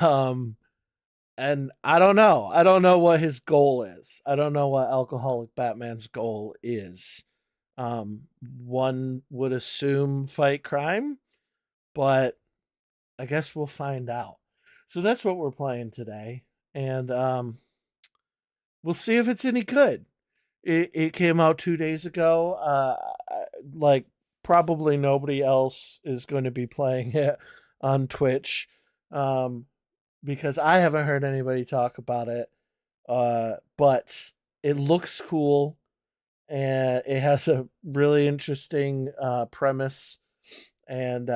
Um, and I don't know. I don't know what his goal is. I don't know what Alcoholic Batman's goal is. One would assume fight crime, but I guess we'll find out. So that's what we're playing today, and we'll see if it's any good. It came out 2 days ago. Like probably nobody else is going to be playing it on Twitch, um, because I haven't heard anybody talk about it. But it looks cool and it has a really interesting premise. And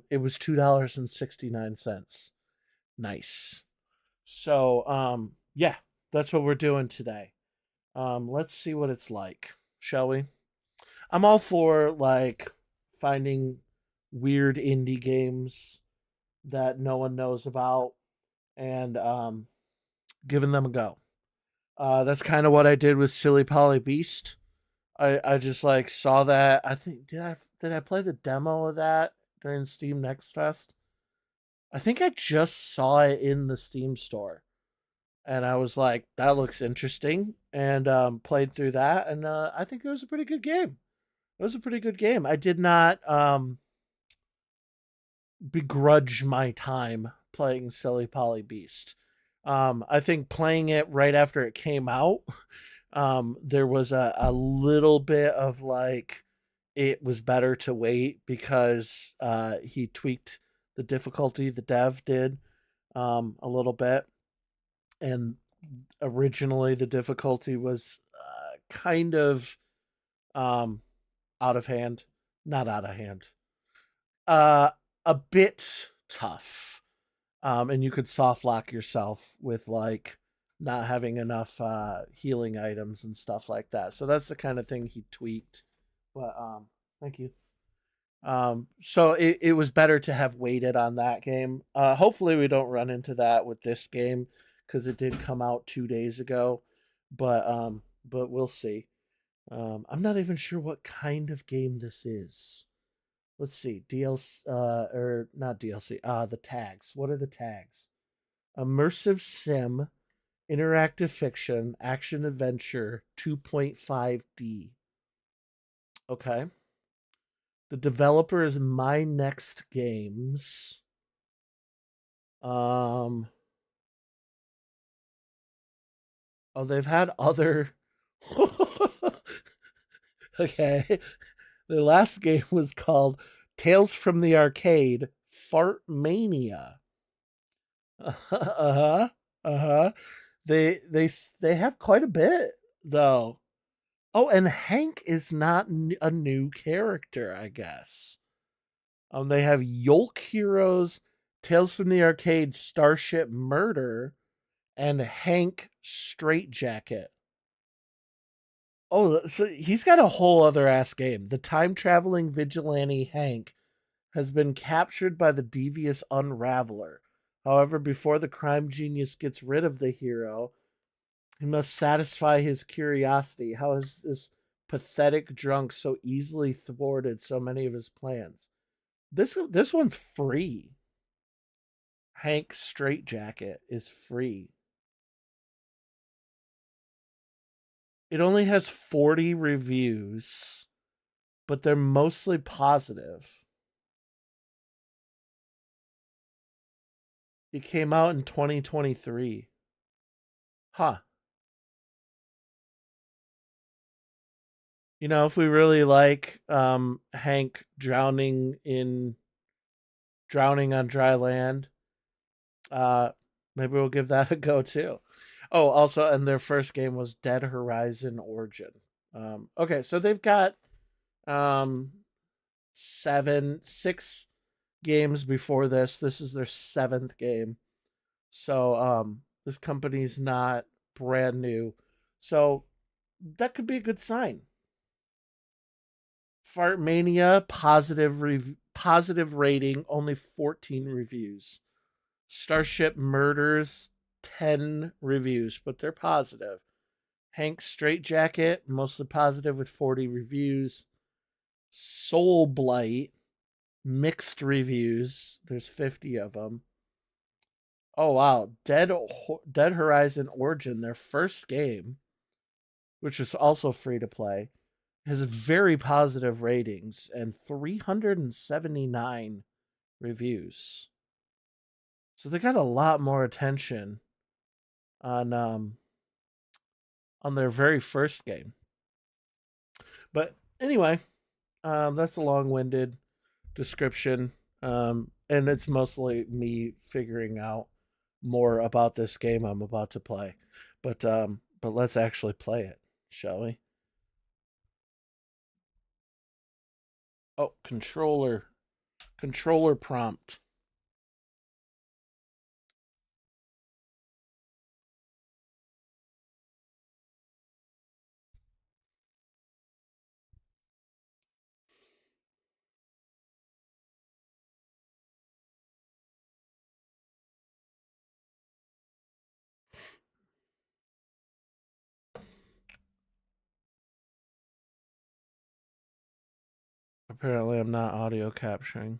it was $2.69. Nice. So yeah, that's what we're doing today. Let's see what it's like, shall we? I'm all for like finding weird indie games that no one knows about and giving them a go. That's kind of what I did with Silly Polly Beast. I just like saw that. I think did I play the demo of that during Steam Next Fest? I think I just saw it in the Steam store, and I was like, that looks interesting, and played through that, and I think it was a pretty good game. It was a pretty good game. I did not begrudge my time playing Silly Polly Beast. I think playing it right after it came out, there was a little bit of like it was better to wait because he tweaked the difficulty, the dev did, a little bit. And originally the difficulty was kind of um, out of hand. Not out of hand. Uh, a bit tough. And you could soft lock yourself with like not having enough healing items and stuff like that. So that's the kind of thing he tweaked. But thank you. So it was better to have waited on that game. Hopefully we don't run into that with this game because it did come out 2 days ago. But we'll see. I'm not even sure what kind of game this is. Let's see, DLC or not DLC. The tags. What are the tags? Immersive sim, interactive fiction, action adventure, 2.5D. Okay. The developer is My Next Games. Um oh, they've had other Okay. Their last game was called Tales from the Arcade Fart Mania. Uh-huh. Uh-huh. They have quite a bit though. Oh, and Hank is not a new character, I guess. They have Yolk Heroes, Tales from the Arcade, Starship Murder, and Hank Straightjacket. Oh, so he's got a whole other ass game. The time traveling vigilante Hank has been captured by the devious Unraveler. However, before the crime genius gets rid of the hero, he must satisfy his curiosity. How is this pathetic drunk so easily thwarted so many of his plans? This one's free. Hank Straightjacket is free. It only has 40 reviews, but they're mostly positive. It came out in 2023. Huh. You know, if we really like Hank drowning on dry land, uh maybe we'll give that a go too. Oh, also, and their first game was Dead Horizon Origin. Okay, so they've got um six games before this. This is their seventh game. So this company's not brand new. So that could be a good sign. Fartmania positive rating, only 14 reviews. Starship Murders 10 reviews, but they're positive. Hank Straightjacket, mostly positive with 40 reviews. Soul Blight, mixed reviews. There's 50 of them. Oh wow, Dead Horizon Origin, their first game, which is also free to play, has very positive ratings and 379 reviews. So they got a lot more attention on their very first game. But anyway, that's a long-winded description, and it's mostly me figuring out more about this game I'm about to play. But let's actually play it, shall we? Oh, controller prompt. Apparently, I'm not audio capturing.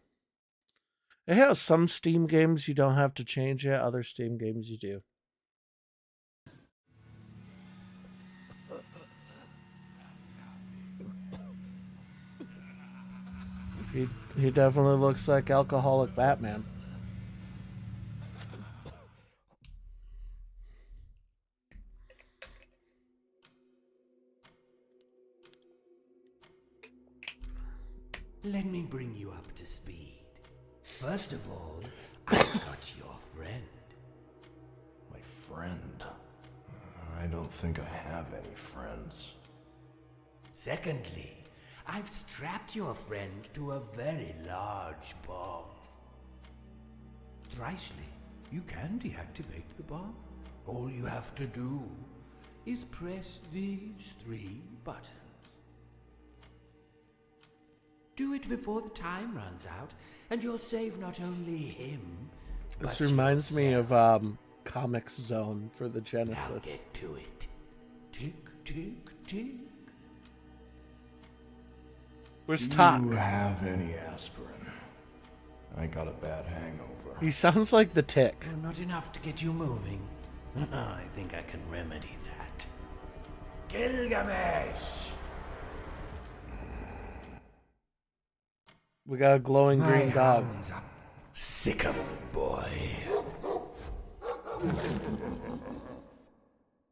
It has some Steam games you don't have to change it, other Steam games you do. He definitely looks like alcoholic Batman. Let me bring you up to speed. First of all, I've got your friend. My friend? I don't think I have any friends. Secondly, I've strapped your friend to a very large bomb. Thrice,ly, you can deactivate the bomb. All you have to do is press these 3 buttons. Do it before the time runs out, and you'll save not only him, This but reminds me yourself. of Comics Zone for the Now Genesis. get to it. Tick, tick, tick. Where's Do Talk? you have any aspirin? I got a bad hangover. He sounds like the Tick. Well, not enough to get you moving. I think I can remedy that. Gilgamesh! We got a glowing green dog. hounds are sick of me, boy.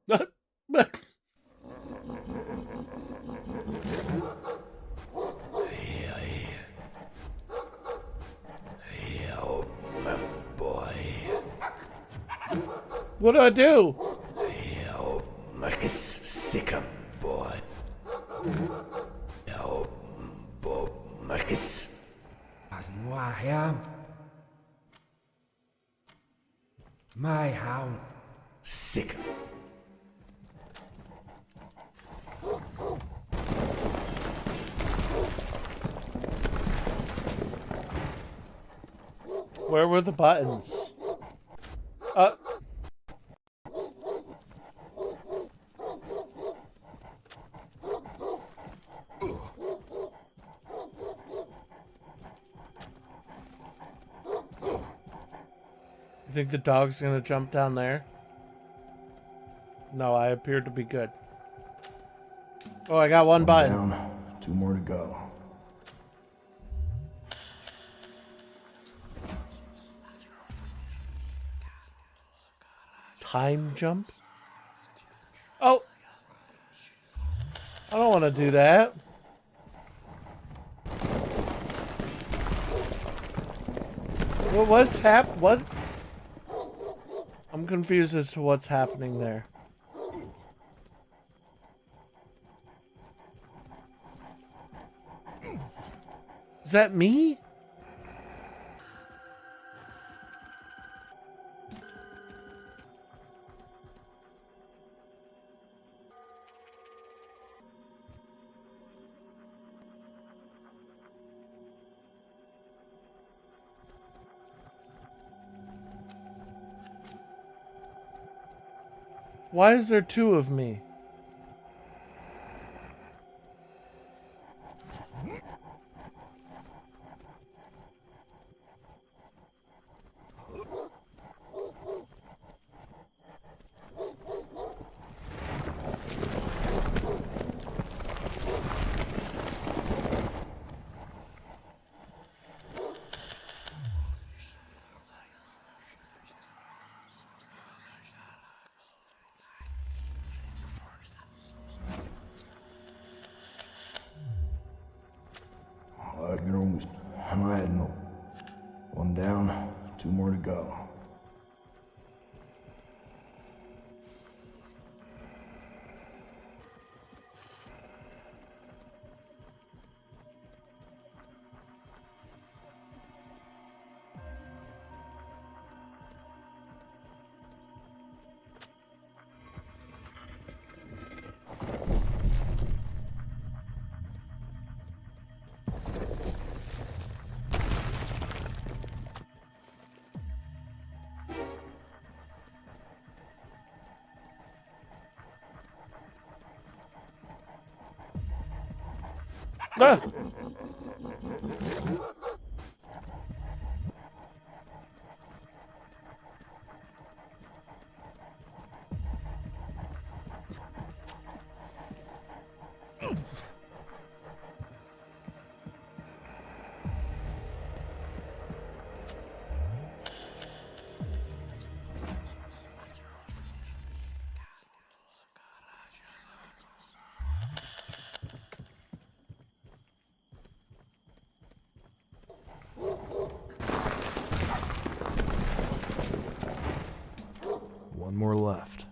Boy. What do I do? Sick of boy. Marcus. My hound. Sick. Where were the buttons? You think the dog's gonna jump down there? No, I appeared to be good. Oh, I got one button. Down. 2 more to go. Time jump? Oh! I don't want to do that. Well, what? I'm confused as to what's happening there. Is that me? Why is there 2 of me? go. Ah! One more left.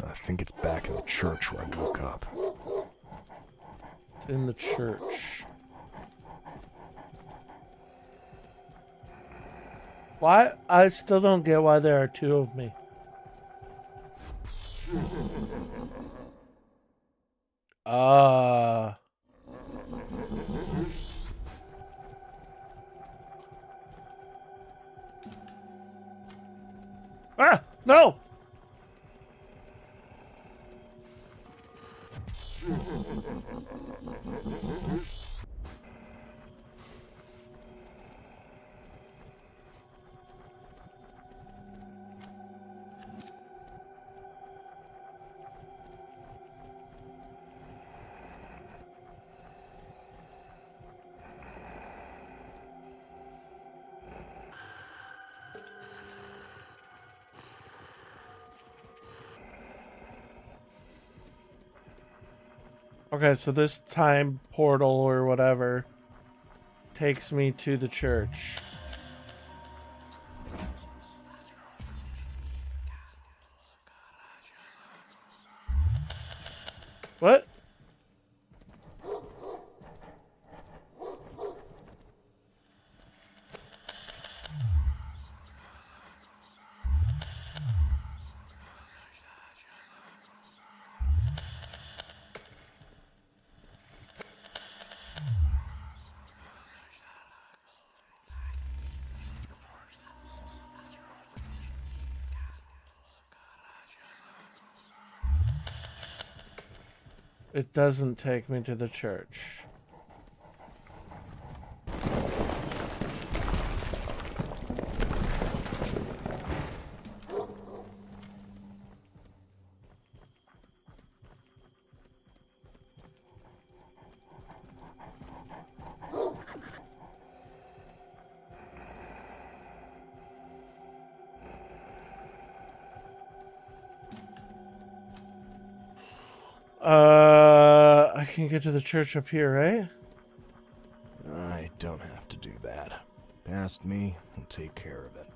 I think it's back in the church where I woke up. It's in the church. Why? I still don't get why there are two of me. Ah! No! Okay, so this time portal or whatever takes me to the church. What? It doesn't take me to the church. I can get to the church up here, right? I don't have to do that. Past me, I'll take care of it.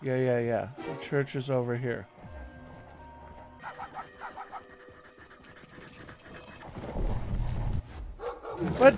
Yeah. The church is over here. What?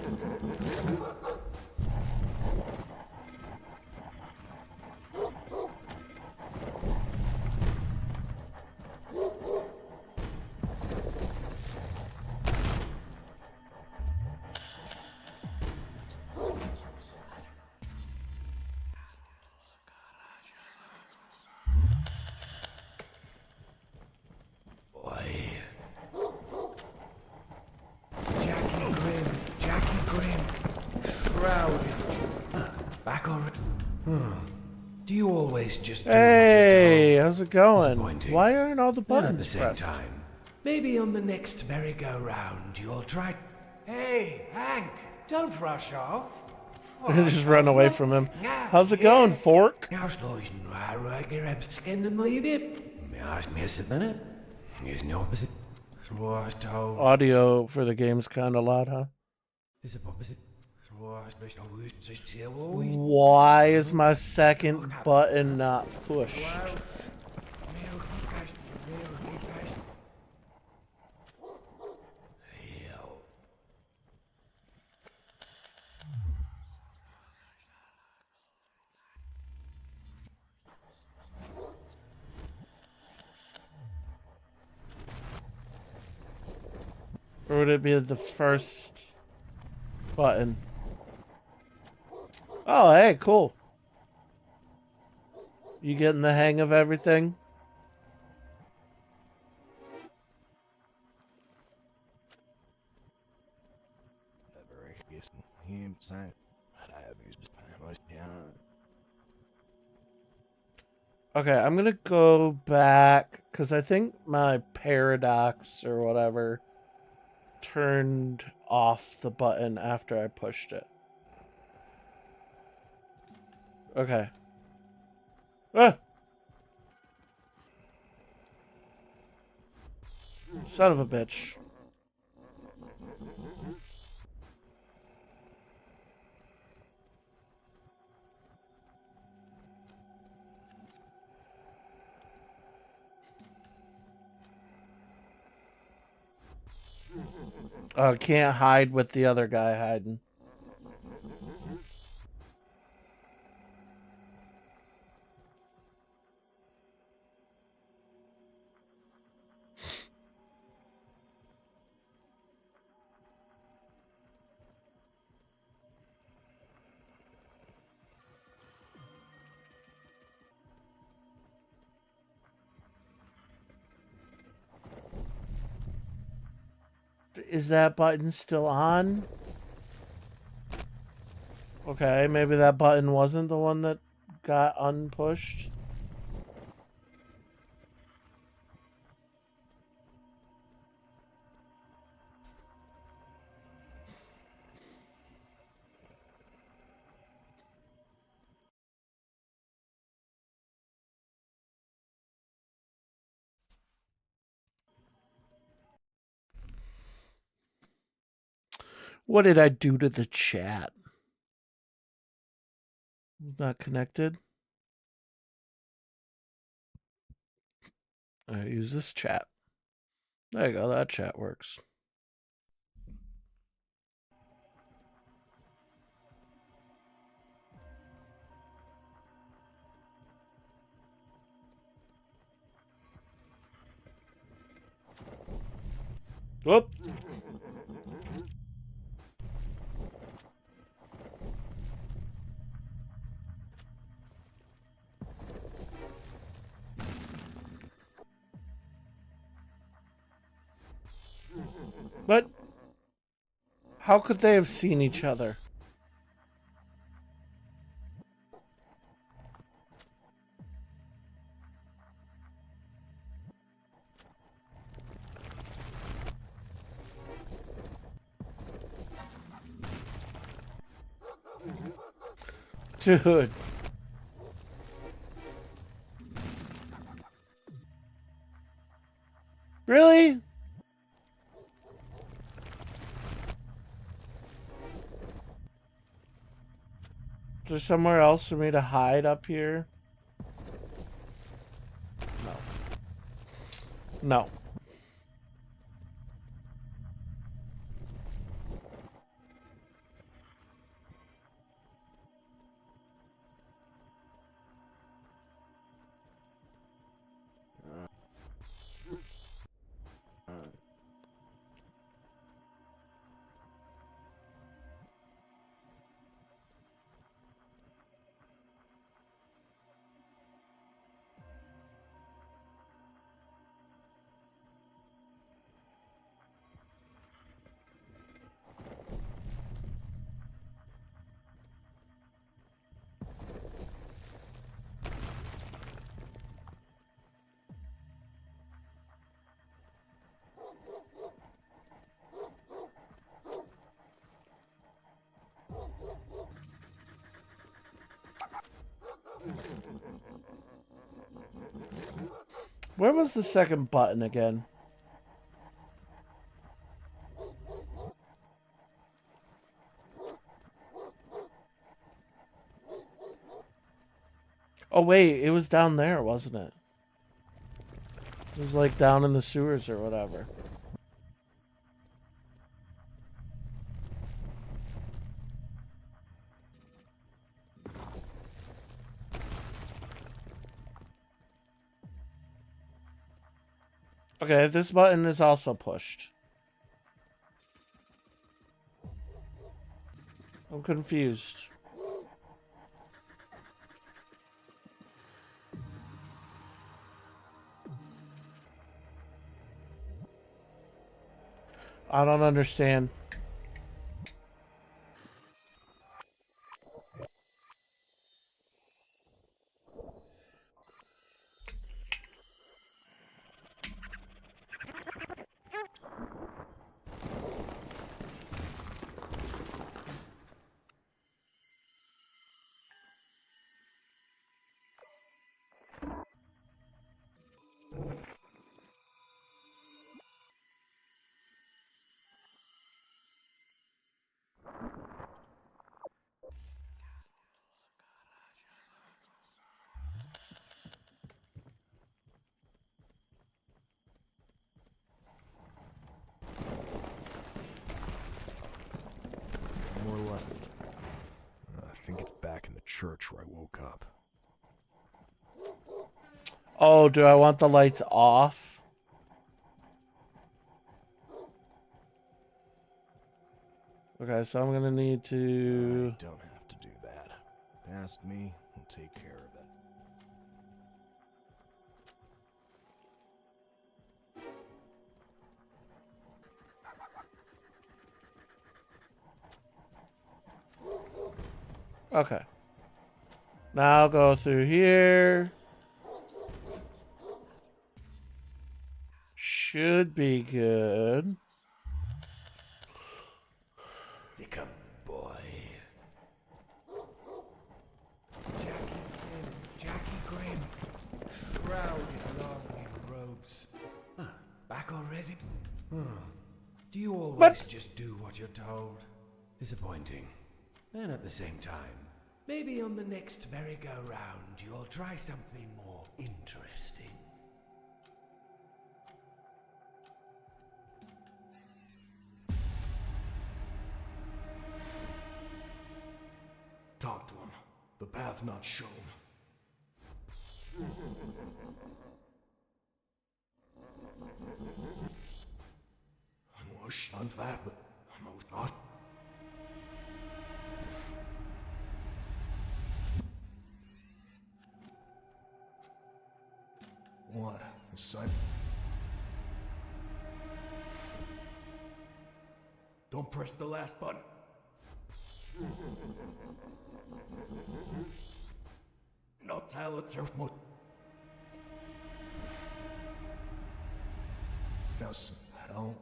Jackie Grim, shrouded. Back already. Do you always just do Hey, how's it going? Disappointing. Why aren't all the At buttons the same pressed? time, maybe on the next merry-go-round you'll try... Hey, Hank, don't rush off. Just run away from him. How's it going, Fork? Audio for the game's kind of loud, huh? Why is my second button not pushed? Or would it be the first button? Oh, hey, cool. You getting the hang of everything? Okay, I'm gonna go back because I think my paradox or whatever turned off the button after I pushed it. Okay. Ah! Son of a bitch. Can't hide with the other guy hiding. Is that button still on? Okay, maybe that button wasn't the one that got unpushed. What did I do to the chat? Not connected. I use this chat. There you go, that chat works. Whoop. But how could they have seen each other? Dude. Really? Is there somewhere else for me to hide up here? No. No. Where was the second button again? Oh wait, it was down there, wasn't it? It was like down in the sewers or whatever. Okay, this button is also pushed. I'm confused. I don't understand. More left. I think it's back in the church where I woke up. Oh, do I want the lights off? Okay, so I'm gonna need to... I don't have to do that. Past me, we'll take care of it. Okay. Now go through here. Should be good. Thicker boy. Jackie Grim, shrouded long in robes. Back already? Do you always What? just do what you're told? Disappointing. And at the same time, maybe on the next merry-go-round you'll try something more interesting. Talk to him. The path not shown. I was on that, but I was not. What? Son? Don't press the last button. No talent, Surfmood. Yes, hell.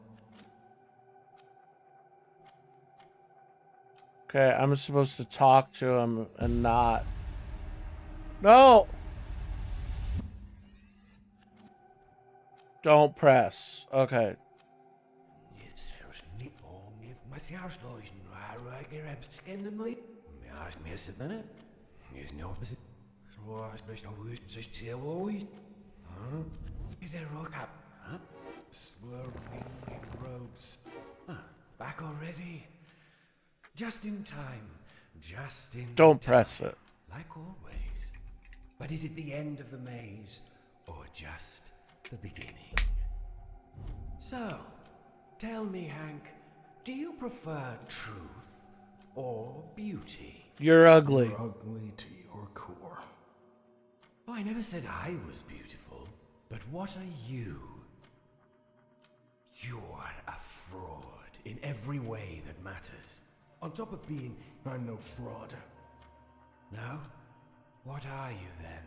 Okay, I'm supposed to talk to him and not... No! Don't press. Okay. Jetzt hörst du nicht an, if my sjaalsluizen waren, ik heb scannen mij. Ja, is meer zit dan het. Is niet op bezit. Zoals best nog wist, zegt zeer ooit. Huh? Is there rock up? Huh? Swirling in robes. Back already? Just in time. Just in Don't time. press it. Like always. But is it the end of the maze? Or just the beginning? So, tell me, Hank, do you prefer truth or beauty? You're ugly. You're ugly to your core. Oh, I never said I was beautiful. But what are you? You're a fraud in every way that matters. On top of being... I'm no fraud. No? What are you then?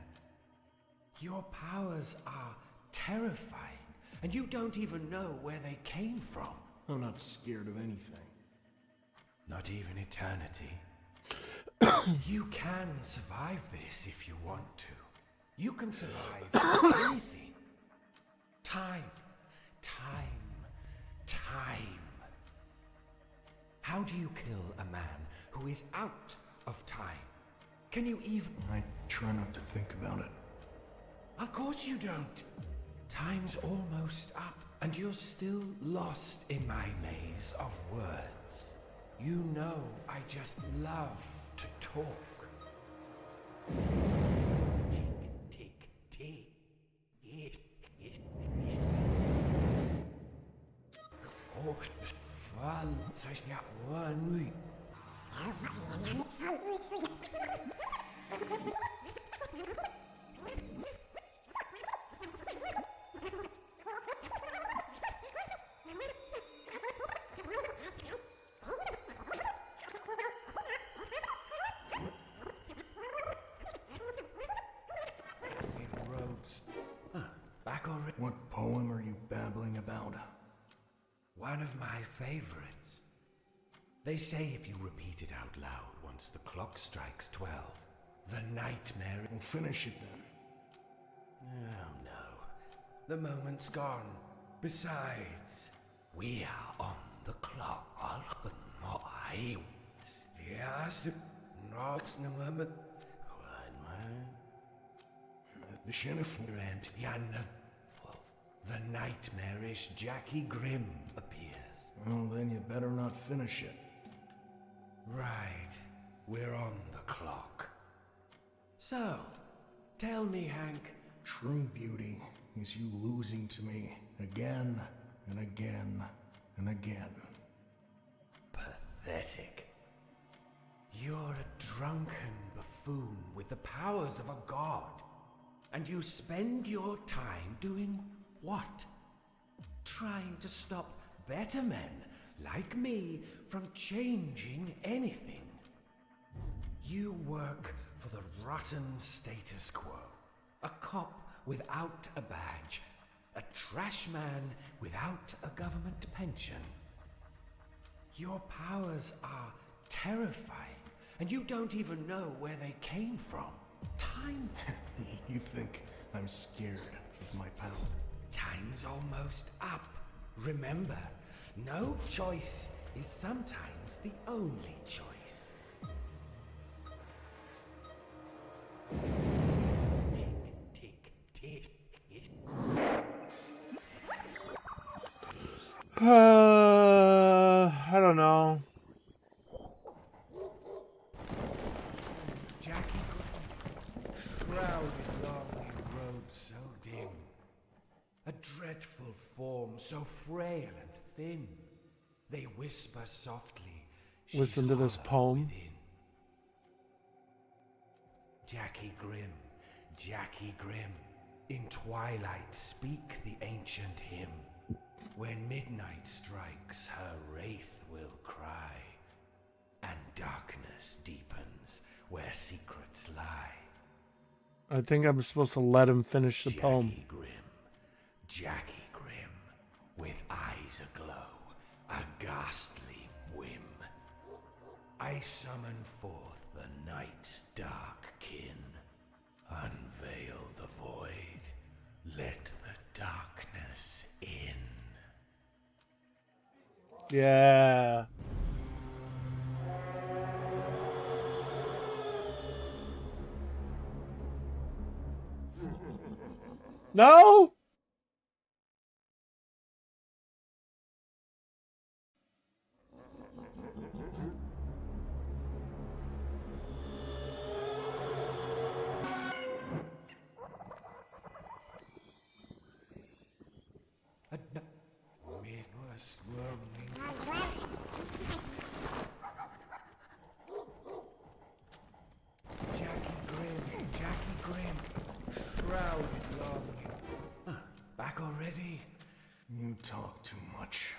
Your powers are terrifying, and you don't even know where they came from. I'm not scared of anything. Not even eternity. You can survive this if you want to. You can survive anything. Time. How do you kill a man who is out of time? Can you even... I try not to think about it. Of course you don't. Time's almost up, and you're still lost in my maze of words. You know I just love to talk. Tick, tick, tick. Yes, yes, yes. Oh, just fun. Such a one week. In robes. Back already. What poem are you babbling about? One of my favorites. They say if you repeat it out loud once the clock strikes 12, the nightmare... We'll finish it then. Oh no. The moment's gone. Besides, we are on the clock. The nightmarish Jackie Grimm appears. Well, then you better not finish it. Right. We're on the clock. So, tell me, Hank. True beauty is you losing to me again and again and again. Pathetic. You're a drunken buffoon with the powers of a god. And you spend your time doing what? Trying to stop better men like me from changing anything. You work for the rotten status quo. A cop without a badge. A trash man without a government pension. Your powers are terrifying, and you don't even know where they came from. Time... You think I'm scared of my power? Time's almost up. Remember, no choice is sometimes the only choice. Tick, tick, tick. I don't know. Jackie, shrouded long in robes so dim, a dreadful form so frail and thin. They whisper softly. Listen to this hollow poem. within. Jackie Grimm, Jackie Grimm, in twilight speak the ancient hymn. When midnight strikes, her wraith will cry, and darkness deepens where secrets lie. I think I'm supposed to let him finish the poem. Jackie Grimm, with eyes aglow, a ghastly whim. I summon forth the night's dark kin. Unveil the void, let the darkness in. Yeah. No! Midwest whirling. Jackie Grimm, shrouded longing. Back already? You talk too much.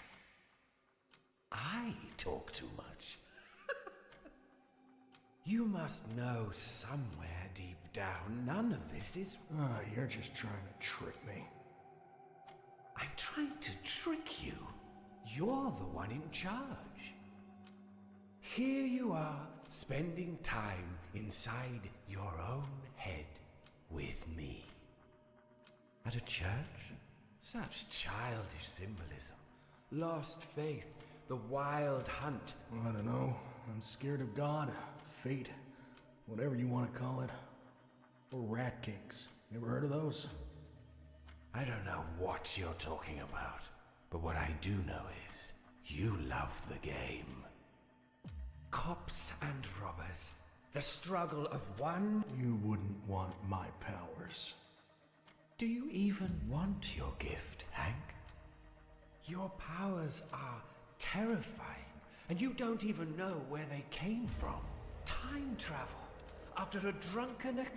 I talk too much. You must know somewhere deep down none of this is... You're just trying to trick me. I'm trying to trick you. You're the one in charge. Here you are, spending time inside your own head with me. At a church? Such childish symbolism. Lost faith, the wild hunt. I don't know. I'm scared of God, fate, whatever you want to call it. Or rat cakes. You ever heard of those? I don't know what you're talking about, but what I do know is you love the game. Cops and robbers, the struggle of one. You wouldn't want my powers. Do you even want your gift, Hank? Your powers are terrifying, and you don't even know where they came from. Time travel. After a drunken... Hank?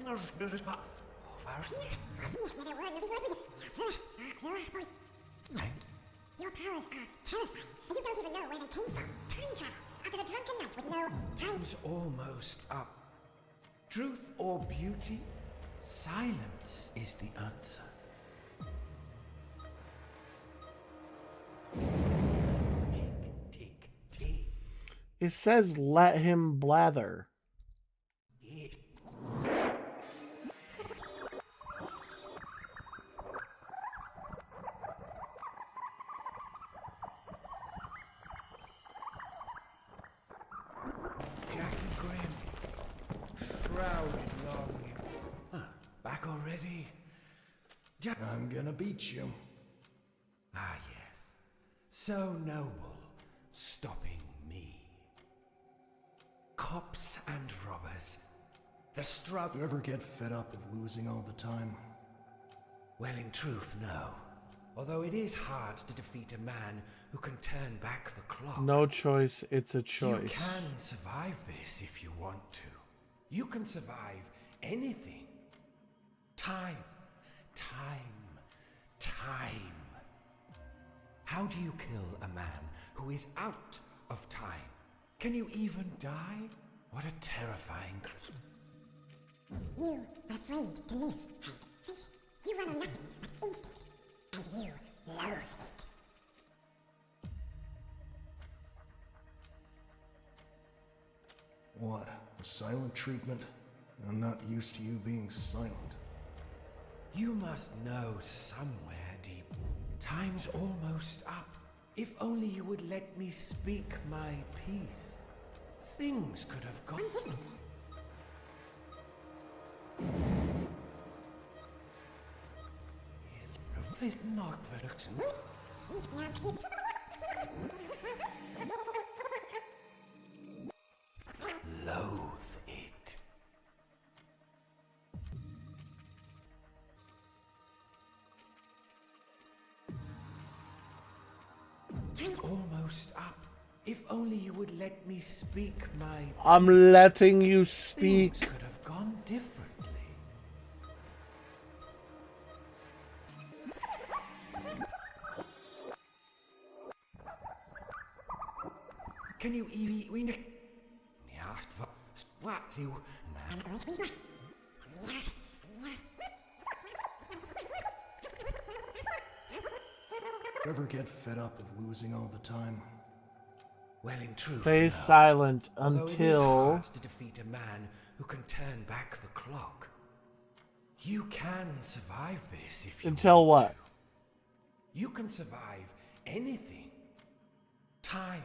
Your powers are terrifying, and you don't even know where they came from. Time travel. After a drunken night with no time... Time's almost up. Truth or beauty? Silence is the answer. Tick, tick, tick. It says let him blather. Yes. Jackie Grim, shrouded longing. Huh, back already? I'm gonna beat you. Ah, yes. So noble, stopping me. Cops and robbers. The struggle. You ever get fed up with losing all the time? Well, in truth, no. Although it is hard to defeat a man who can turn back the clock. No choice, it's a choice. You can survive this if you want to. You can survive anything. Time. Time. Time. How do you kill a man who is out of time? Can you even die? What a terrifying concept. You are afraid to live, Hank. Face it, you run on nothing but instinct, and you loathe it. What? A silent treatment? I'm not used to you being silent. You must know somewhere deep. Time's almost up. If only you would let me speak my piece. Things could have gone Differently. Vis nog verrukken. Loathe it. Time's Almost up. If only you would let me speak my I'm letting you speak. Things could have gone differently. Can you even win it? Ja, what you Ever get fed up with losing all the time? Well, in truth, Stay no. silent Although it is until hard to defeat a man who can turn back the clock. You can survive this if you Until want what? to. You can survive anything. Time.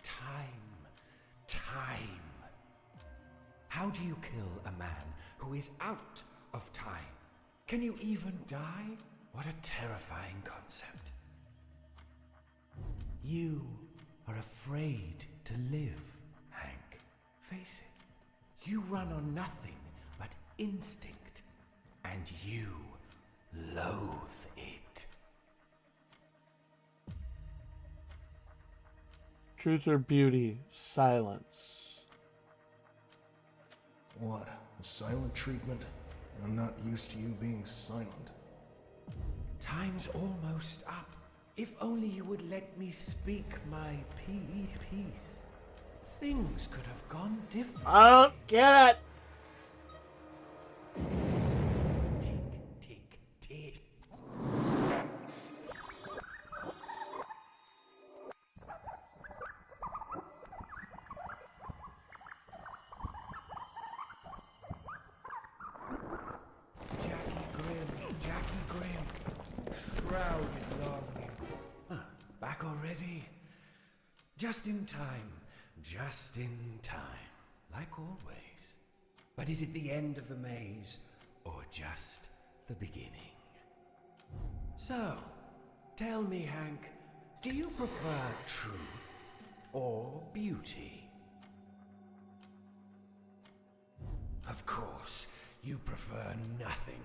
Time. Time. How do you kill a man who is out of time? Can you even die? What a terrifying concept. You are afraid to live, Hank. Face it. You run on nothing but instinct, and you loathe it. truth or beauty, silence. What? A silent treatment? I'm not used to you being silent. Time's almost up. If only you would let me speak my piece. Things could have gone different. I don't get it. Tick, tick, tick. Jackie Grim, shrouded longing. Huh, back already? Just in time, like always. But is it the end of the maze, or just the beginning? So, tell me, Hank, do you prefer truth or beauty? Of course, you prefer nothing.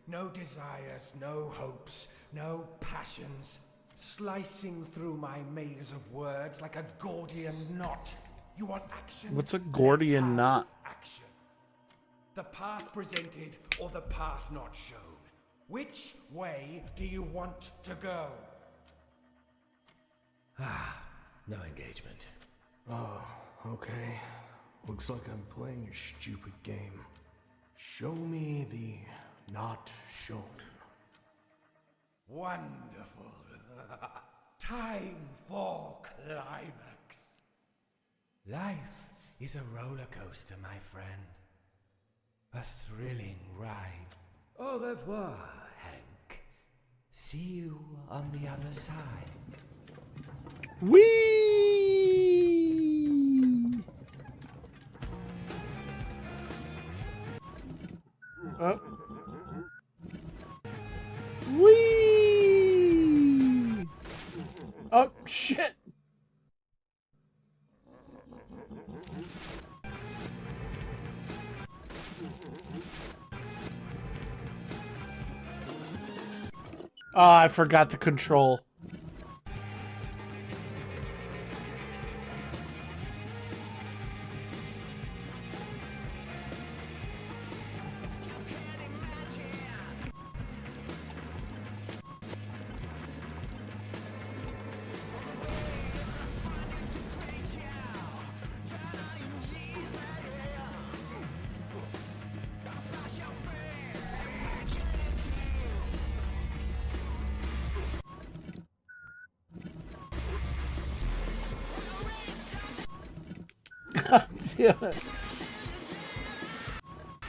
No desires, no hopes, no passions. Slicing through my maze of words like a Gordian knot. You want action? What's a Gordian Let's have knot? Action. The path presented or the path not shown. Which way do you want to go? No engagement. Oh, okay. Looks like I'm playing your stupid game. Show me the not shown. Wonderful. Time for climax. Life is a roller coaster, my friend. A thrilling ride. Au revoir, Hank. See you on the other side. Whee! Oh. Whee! Oh, shit! Oh, I forgot the control. God damn it.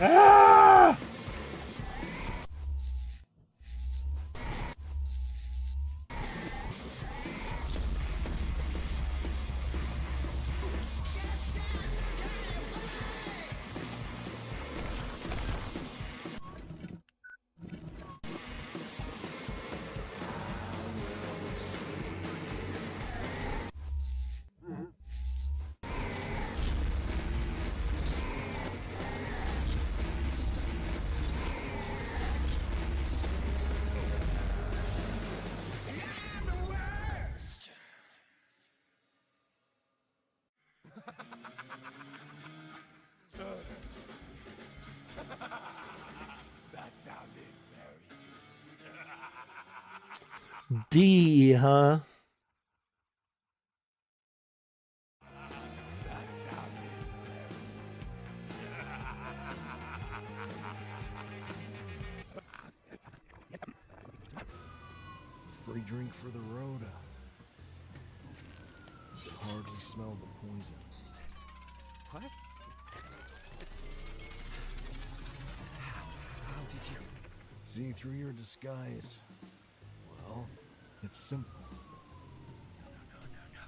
Ah! That sounded very D, huh? That sounded Free drink for the road. Hardly smell the poison. What? How did you... See through your disguise. Well, it's simple. No.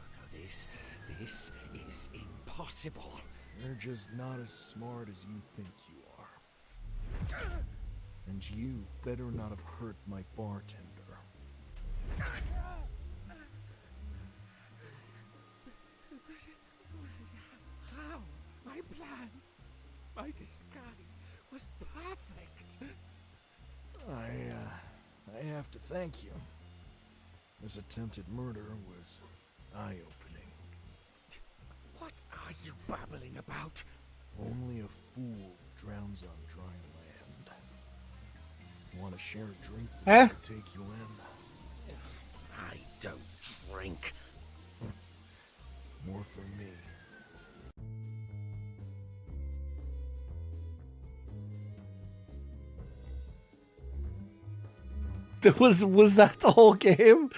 This is impossible. You're just not as smart as you think you are. And you better not have hurt my bartender. How? My plan, my disguise was perfect. I have to thank you. This attempted murder was eye-opening. What are you babbling about? Only a fool drowns on dry land. Want to share a drink? Eh? Take you in. I don't drink. More for me. Was that the whole game?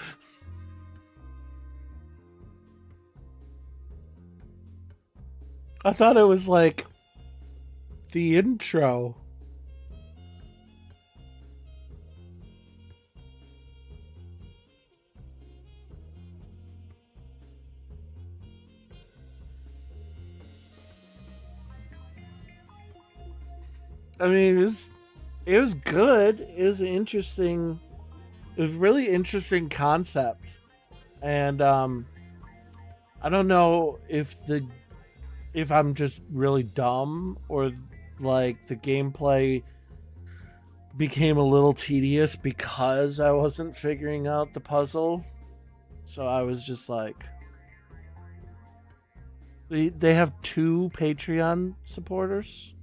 I thought it was like the intro. I mean, it was good. It was an interesting. It was really interesting concept, and I don't know if I'm just really dumb or like the gameplay became a little tedious because I wasn't figuring out the puzzle. So I was just like, they have 2 Patreon supporters.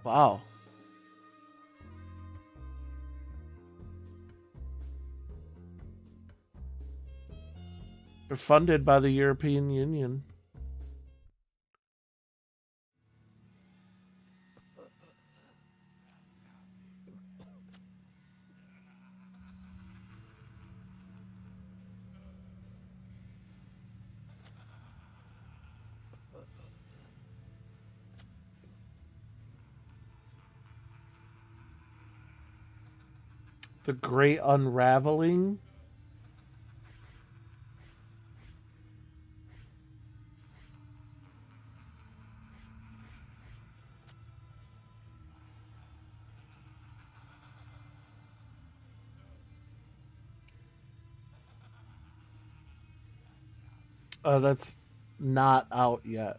Wow. They're funded by the European Union. The Great Unraveling. That's not out yet.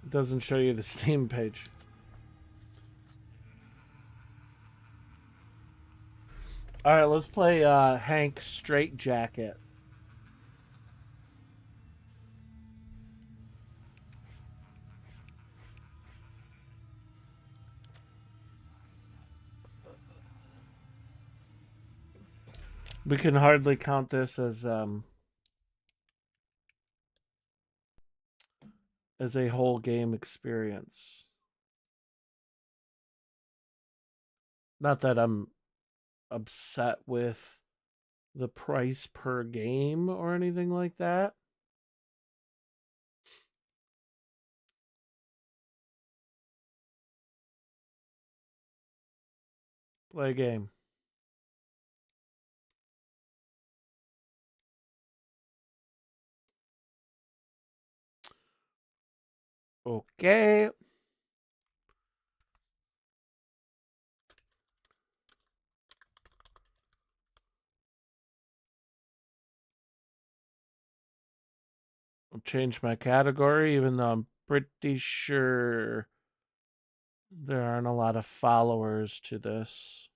It doesn't show you the Steam page. All right, let's play Hank Straight Jacket. We can hardly count this as a whole game experience. Not that I'm upset with the price per game or anything like that. Play a game. Okay. I'll change my category, even though I'm pretty sure there aren't a lot of followers to this.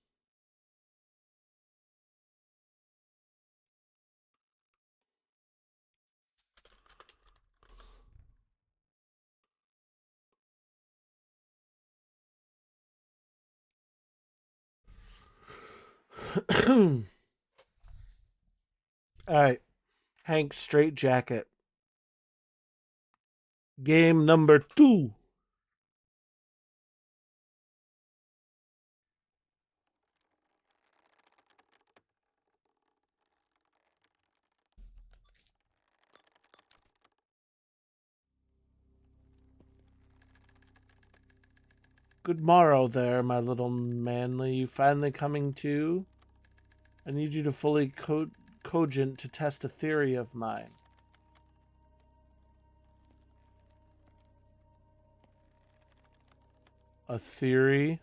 All right. Hank Straight Jacket. Game number 2. Good morrow there, my little manly. You finally coming to? I need you to fully cogent to test a theory of mine. A theory?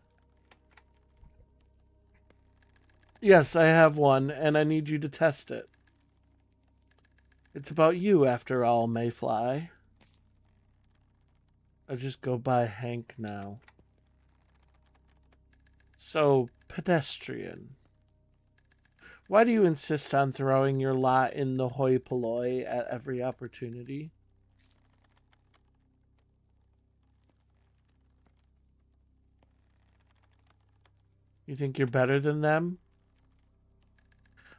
Yes, I have one, and I need you to test it. It's about you, after all, Mayfly. I just go by Hank now. So, pedestrian. Why do you insist on throwing your lot in the hoi polloi at every opportunity? You think you're better than them?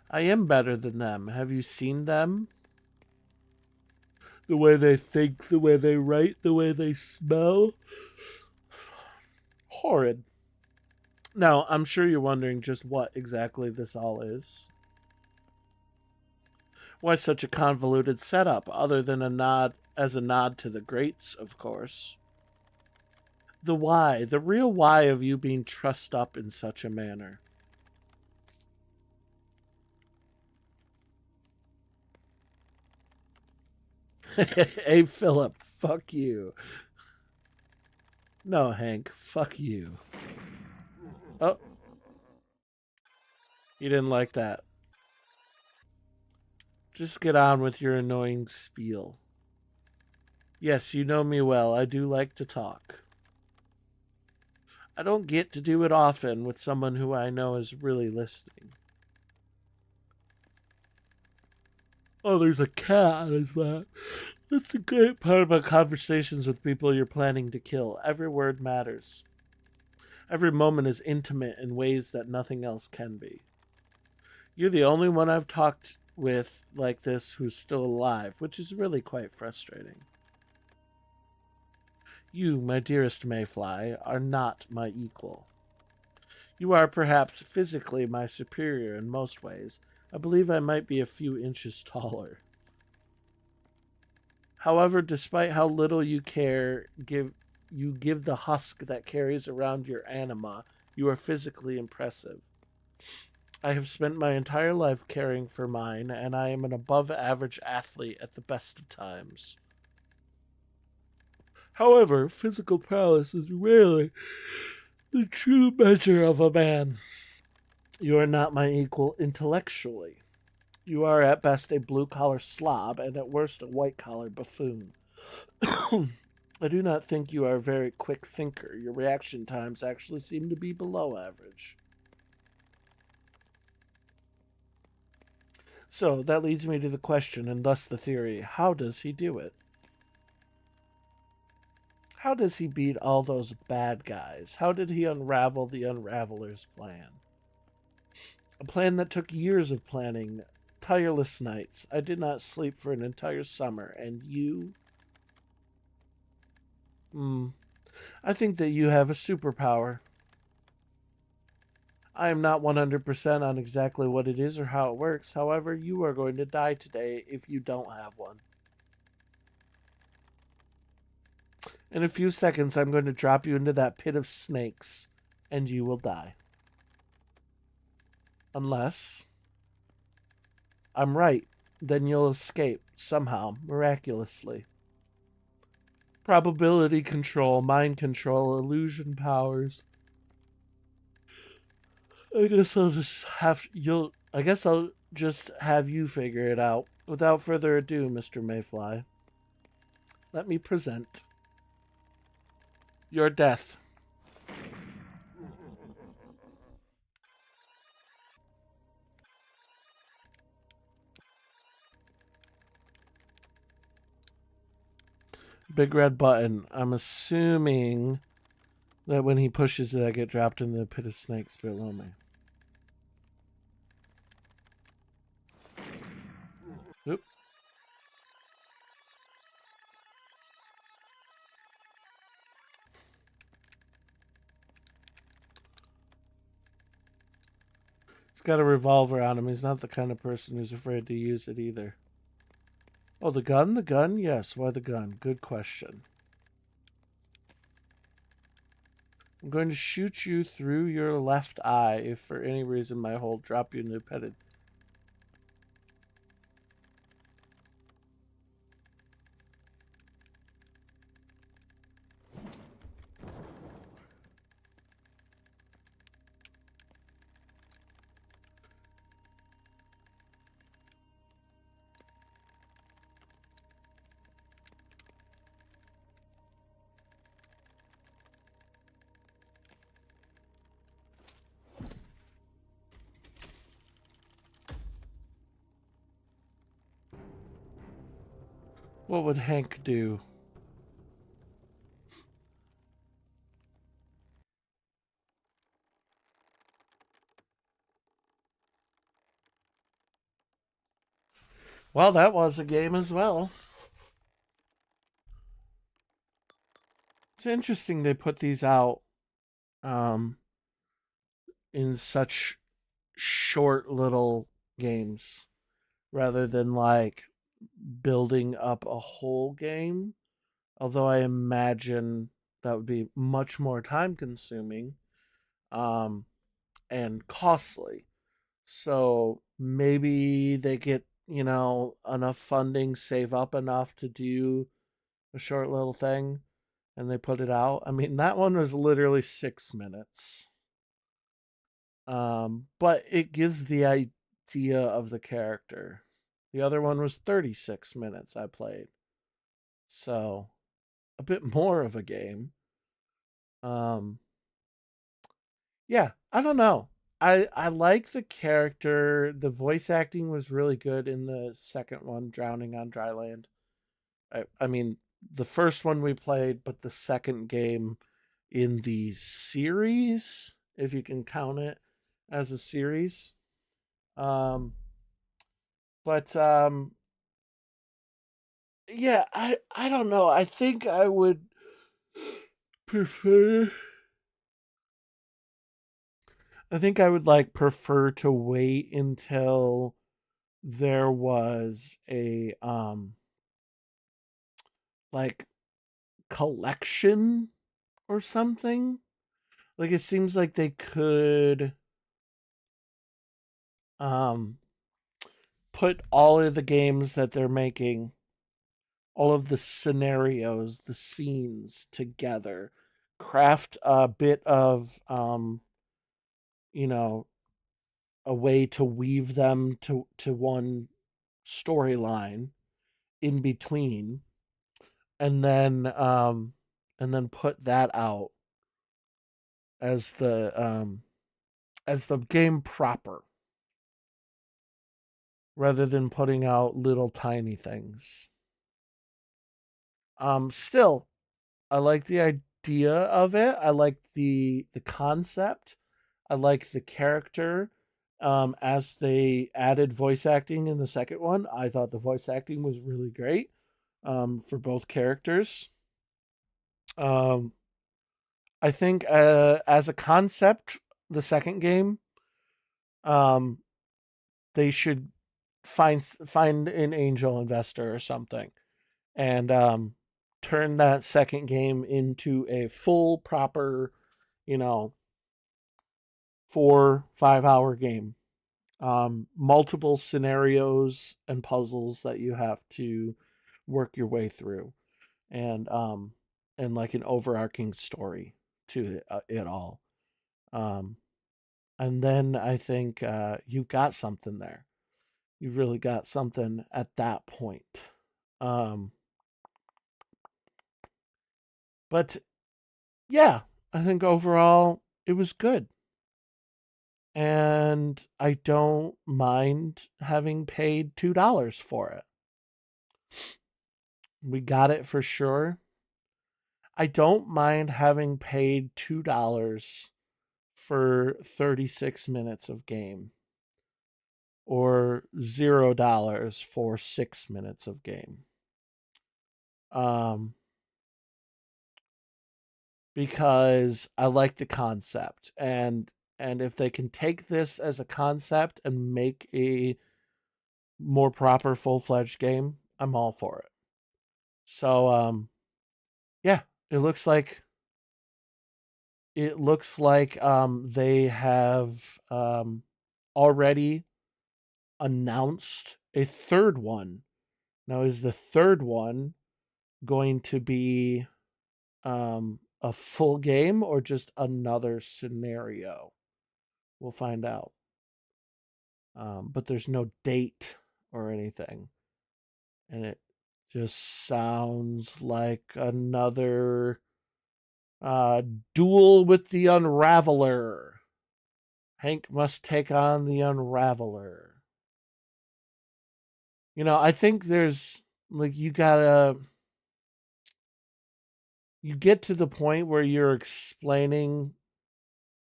I am better than them. Have you seen them? The way they think, the way they write, the way they smell. Horrid. Now, I'm sure you're wondering just what exactly this all is. Why such a convoluted setup, other than a nod to the greats, of course. The why, the real why of you being trussed up in such a manner. Hey, Philip, fuck you. No, Hank, fuck you. Oh. You didn't like that. Just get on with your annoying spiel. Yes, you know me well. I do like to talk. I don't get to do it often with someone who I know is really listening. Oh, there's a cat, is that? That's a great part about conversations with people you're planning to kill. Every word matters. Every moment is intimate in ways that nothing else can be. You're the only one I've talked with like this who's still alive, which is really quite frustrating. You, my dearest Mayfly, are not my equal. You are perhaps physically my superior in most ways. I believe I might be a few inches taller. However, despite how little you give the husk that carries around your anima, you are physically impressive. I have spent my entire life caring for mine, and I am an above-average athlete at the best of times. However, physical prowess is rarely the true measure of a man. You are not my equal intellectually. You are at best a blue-collar slob, and at worst a white-collar buffoon. I do not think you are a very quick thinker. Your reaction times actually seem to be below average. So, that leads me to the question, and thus the theory. How does he do it? How does he beat all those bad guys? How did he unravel the Unraveler's plan? A plan that took years of planning, tireless nights. I did not sleep for an entire summer, and you... I think that you have a superpower. I am not 100% on exactly what it is or how it works. However, you are going to die today if you don't have one. In a few seconds, I'm going to drop you into that pit of snakes, and you will die. Unless I'm right, then you'll escape somehow, miraculously. Probability control, mind control, illusion powers. I guess I'll just have you figure it out. Without further ado, Mr. Mayfly, let me present your death. Big red button. I'm assuming that when he pushes it, I get dropped in the pit of snakes below me. Oop. He's got a revolver on him. He's not the kind of person who's afraid to use it either. Oh, the gun? The gun? Yes, why the gun? Good question. I'm going to shoot you through your left eye if for any reason my hold drop you into petted. What would Hank do? Well, that was a game as well. It's interesting they put these out in such short little games rather than like building up a whole game. Although I imagine that would be much more time consuming and costly. So maybe they get, enough funding, save up enough to do a short little thing and they put it out. I mean, that one was literally 6 minutes. But it gives the idea of the character. The other one was 36 minutes I played. So a bit more of a game. Um yeah, I don't know. I like the character. The voice acting was really good in the second one, Drowning on Dry Land. I mean, the first one we played, but the second game in the series, if you can count it as a series. Um, but yeah, I don't know. I think I would prefer. I think I would prefer to wait until there was a like collection or something. Like it seems like they could um put all of the games that they're making, all of the scenarios, the scenes together, craft a bit of you know, a way to weave them to one storyline in between, and then put that out as the game proper, rather than putting out little tiny things. Still, I like the idea of it. I like the concept. I like the character. As they added voice acting in the second one, I thought the voice acting was really great. For both characters. Um, I think as a concept, the second game, um, they should find an angel investor or something, and turn that second game into a full proper, you know, 4-5 hour game. Multiple scenarios and puzzles that you have to work your way through, and like an overarching story to it all. Um, and then I think you've got something there. You've really got something at that point. Um, but yeah, I think overall it was good. And I don't mind having paid $2 for it. We got it for sure. I don't mind having paid $2 for 36 minutes of game, or $0 for 6 minutes of game. Um, because I like the concept, and if they can take this as a concept and make a more proper full-fledged game, I'm all for it. So yeah, it looks like they have already announced a third one. Now, is the third one going to be a full game or just another scenario? We'll find out. But there's no date or anything. And it just sounds like another duel with the Unraveler. Hank must take on the Unraveler. I think there's you get to the point where you're explaining,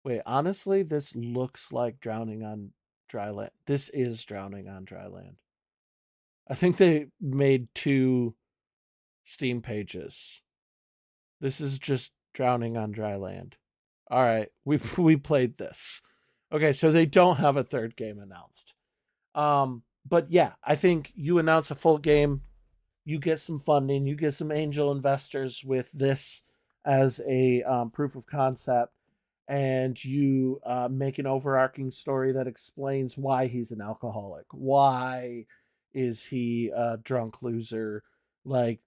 wait, honestly, this looks like Drowning on Dry Land. This is Drowning on Dry Land. I think they made 2 Steam pages. This is just Drowning on Dry Land. All right, we played this. Okay, so they don't have a third game announced. But yeah, I think you announce a full game, you get some funding, you get some angel investors with this as a proof of concept, and you make an overarching story that explains why he's an alcoholic. Why is he a drunk loser? Like,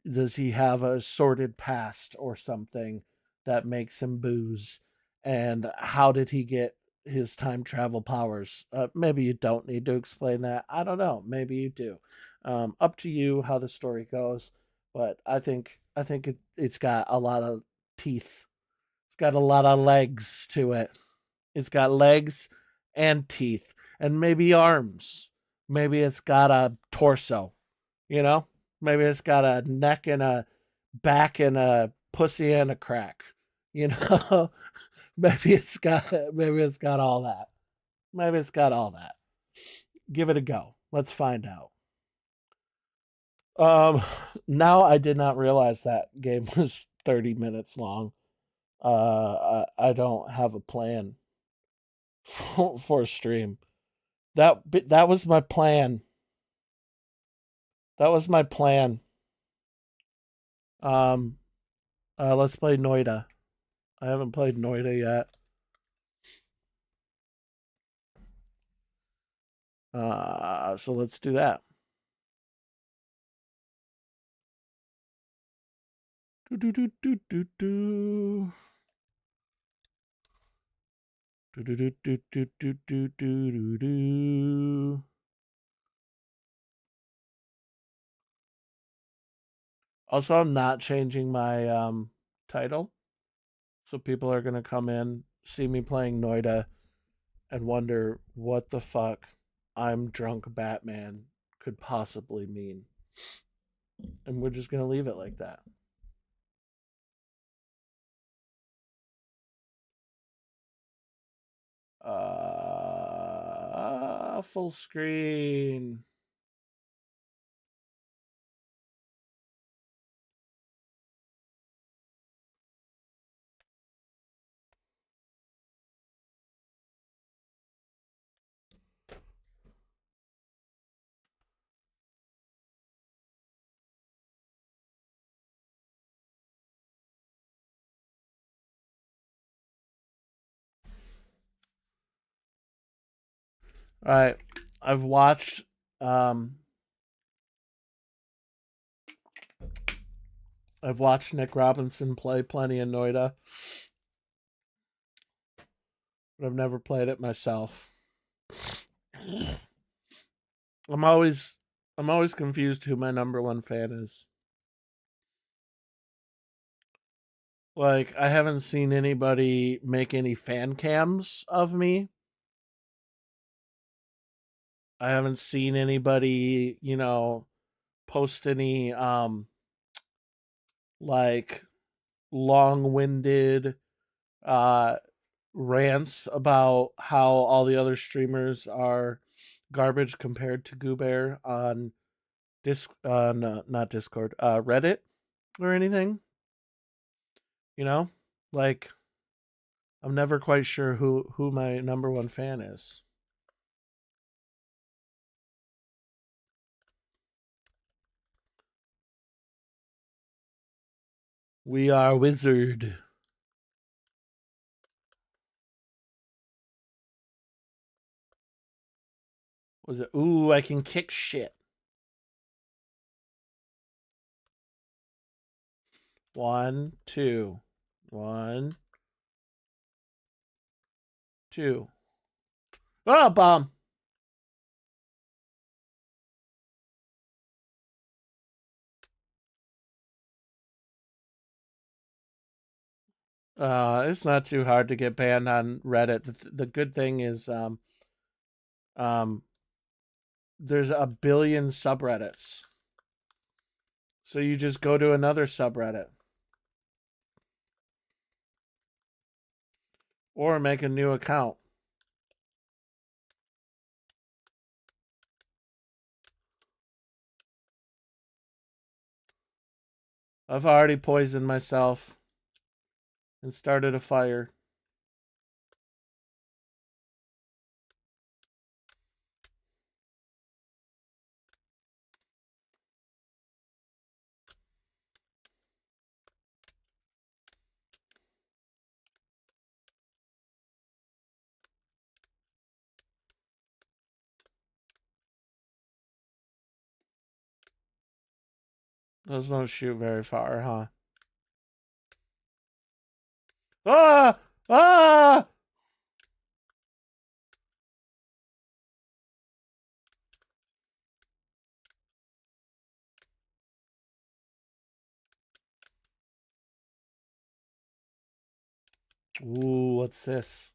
does he have a sordid past or something that makes him booze? And how did he get his time travel powers? Maybe you don't need to explain that. I don't know. Maybe you do. Up to you how the story goes. But I think it's got a lot of teeth. It's got a lot of legs to it. It's got legs and teeth and maybe arms. Maybe it's got a torso, you know? Maybe it's got a neck and a back and a pussy and a crack. You know? maybe it's got all that. Maybe it's got all that. Give it a go. Let's find out. Um Now I did not realize that game was 30 minutes long. I don't have a plan for a stream. That was my plan. That was my plan. Um, let's play Noida. I haven't played Noida yet. So let's do that. Do do do do do do. Do do do do do do do do do. Also, I'm not changing my title, so people are gonna come in, see me playing Noida, and wonder what the fuck I'm drunk Batman could possibly mean. And we're just gonna leave it like that. Full screen. All right, I've watched um I've watched Nick Robinson play plenty of Noida, but I've never played it myself. I'm always I'm always confused who my number one fan is. Like, I haven't seen anybody make any fan cams of me. I haven't seen anybody, post any like long-winded uh rants about how all the other streamers are garbage compared to Goobear on no, not Discord, Reddit or anything. You know, like, I'm never quite sure who my number one fan is. We are wizard. Was it? Ooh, I can kick shit. One, two. One, two. Oh, bomb. It's not too hard to get banned on Reddit. The good thing is, um, there's a billion subreddits. So you just go to another subreddit. Or make a new account. I've already poisoned myself and started a fire. Those don't shoot very far, huh? Ah! Ah! Ooh, what's this?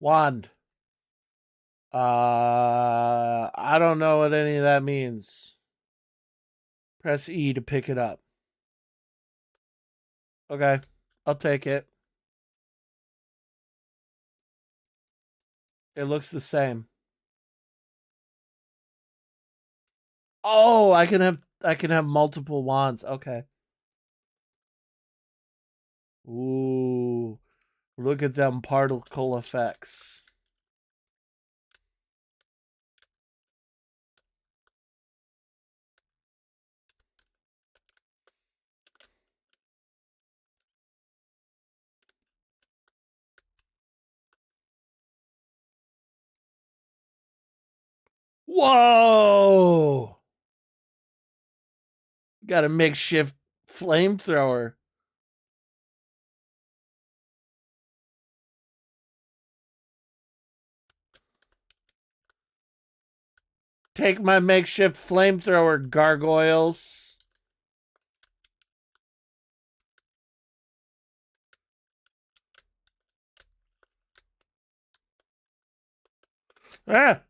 Wand. I don't know what any of that means. Press E to pick it up. Okay, I'll take it. It looks the same. Oh, I can have multiple wands. Okay. Ooh. Look at them particle effects. Whoa! Got a makeshift flamethrower. Take my makeshift flamethrower, gargoyles. Ah!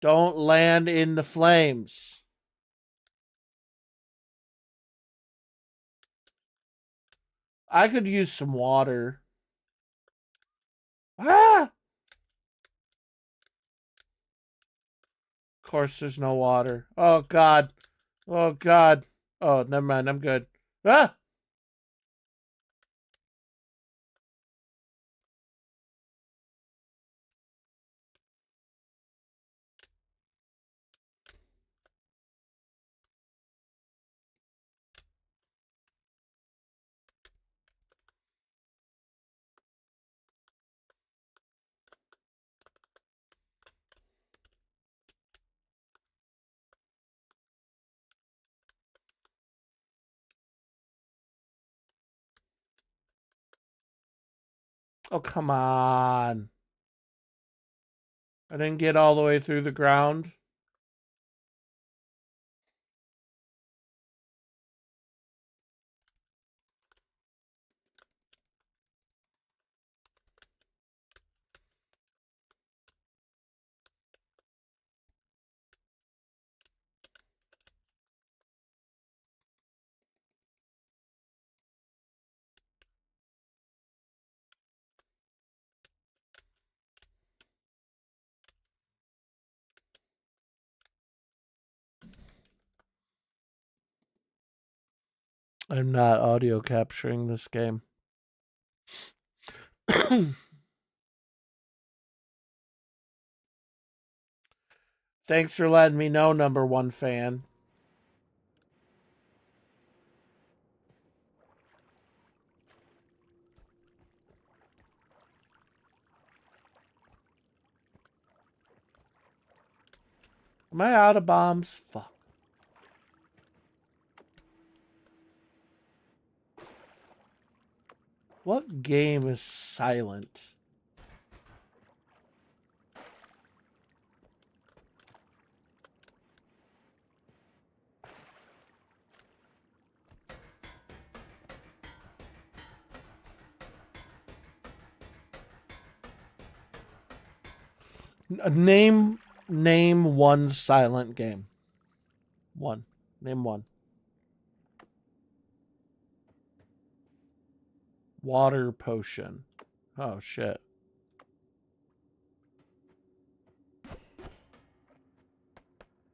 Don't land in the flames. I could use some water. Ah! Of course, there's no water. Oh, God. Oh, God. Oh, never mind. I'm good. Ah! Oh, come on. I didn't get all the way through the ground. I'm not audio capturing this game. Thanks for letting me know, number one fan. Am I out of bombs? Fuck. What game is silent? Name one silent game. One. Name one. Water potion. Oh shit.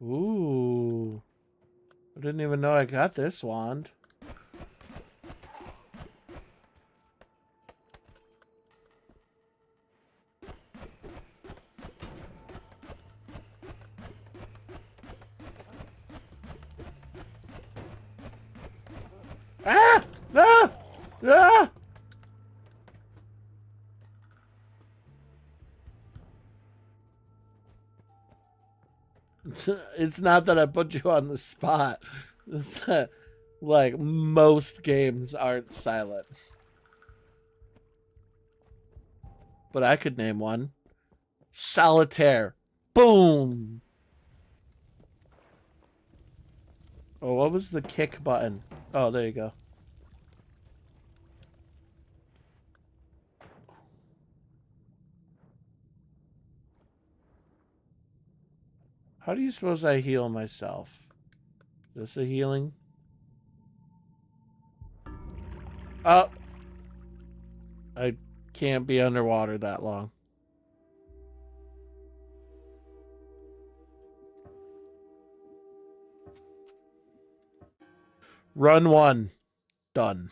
Ooh. I didn't even know I got this wand. Ah! Ah! Ah! It's not that I put you on the spot. It's that, like, most games aren't silent. But I could name one. Solitaire. Boom. Oh, what was the kick button? Oh, there you go. How do you suppose I heal myself? Is this a healing? Oh. I can't be underwater that long. Run 1. Done.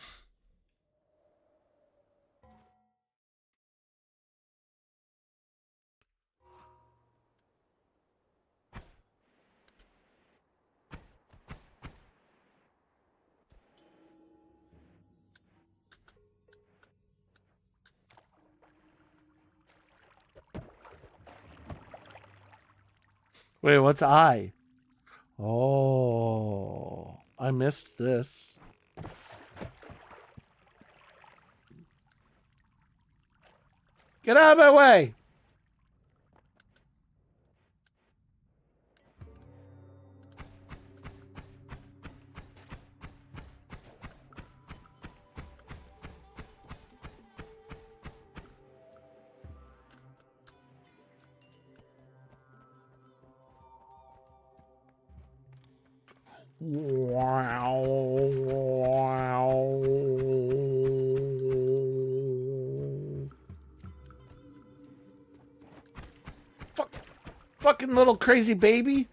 Wait, what's I? Oh, I missed this. Get out of my way! Fucking little crazy baby.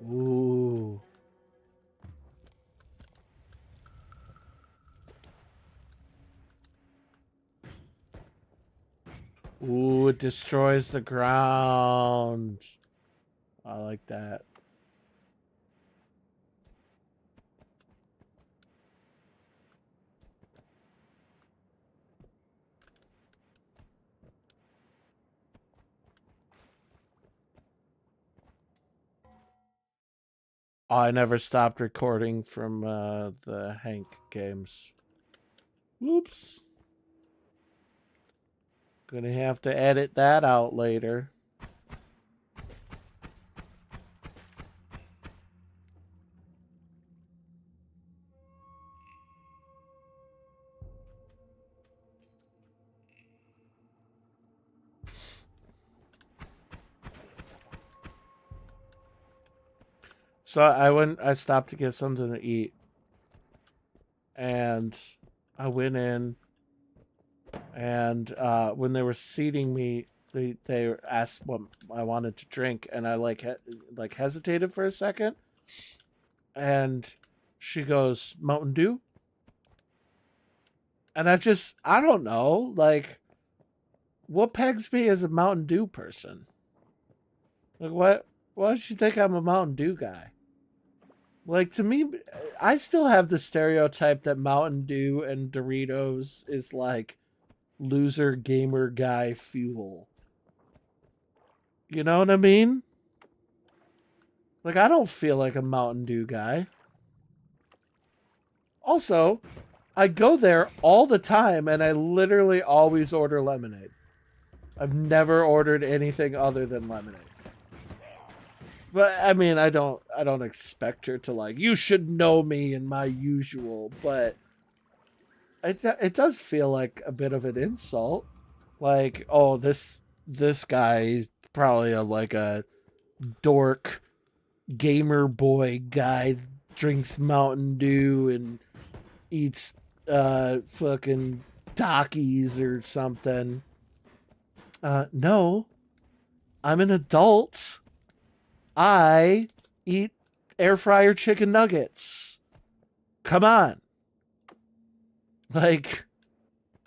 Ooh. Ooh, it destroys the ground. I like that. Oh, I never stopped recording from the Hank games. Whoops. Gonna have to edit that out later. So I stopped to get something to eat. And I went in, and when they were seating me, they asked what I wanted to drink, and I like hesitated for a second, and she goes, Mountain Dew? And I don't know, like, what pegs me as a Mountain Dew person? Like, why does she think I'm a Mountain Dew guy? Like, to me, I still have the stereotype that Mountain Dew and Doritos is like loser gamer guy fuel. You know what I mean? Like, I don't feel like a Mountain Dew guy. Also, I go there all the time and I literally always order lemonade. I've never ordered anything other than lemonade. But I mean, I don't expect her to, like, you should know me in my usual, but it does feel like a bit of an insult. Like, oh, this guy is probably like a dork gamer boy guy, drinks Mountain Dew and eats fucking Takis or something. No. I'm an adult. I eat air fryer chicken nuggets. Come on. Like,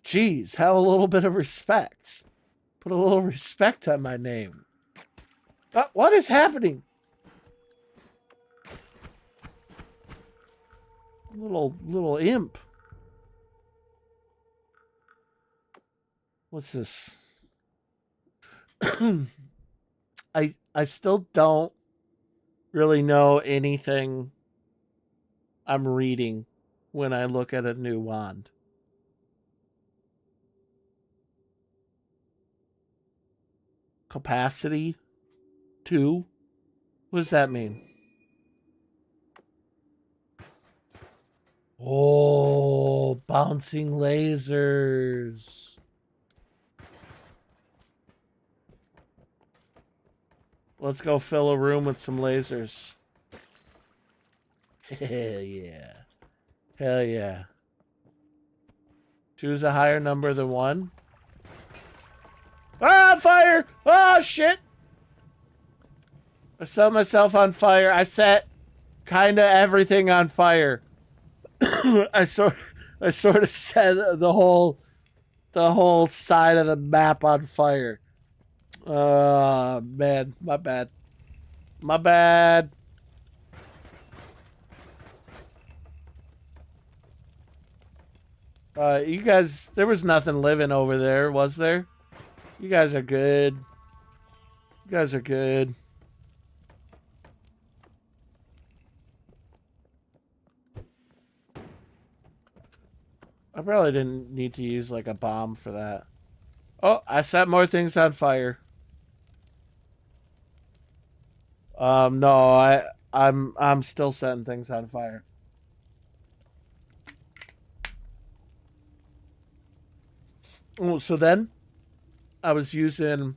geez, have a little bit of respect. Put a little respect on my name. What is happening? Little imp. What's this? I still don't really know anything I'm reading when I look at a new wand. Capacity 2? What does that mean? Oh, bouncing lasers. Let's go fill a room with some lasers. Hell yeah. Hell yeah. Choose a higher number than 1. Ah, fire! Oh, shit! I set myself on fire. I set kind of everything on fire. I sort of set the whole side of the map on fire. Man, my bad. My bad. You guys, there was nothing living over there, was there? You guys are good. You guys are good. I probably didn't need to use like a bomb for that. Oh, I set more things on fire. No, I'm still setting things on fire. Oh, so then I was using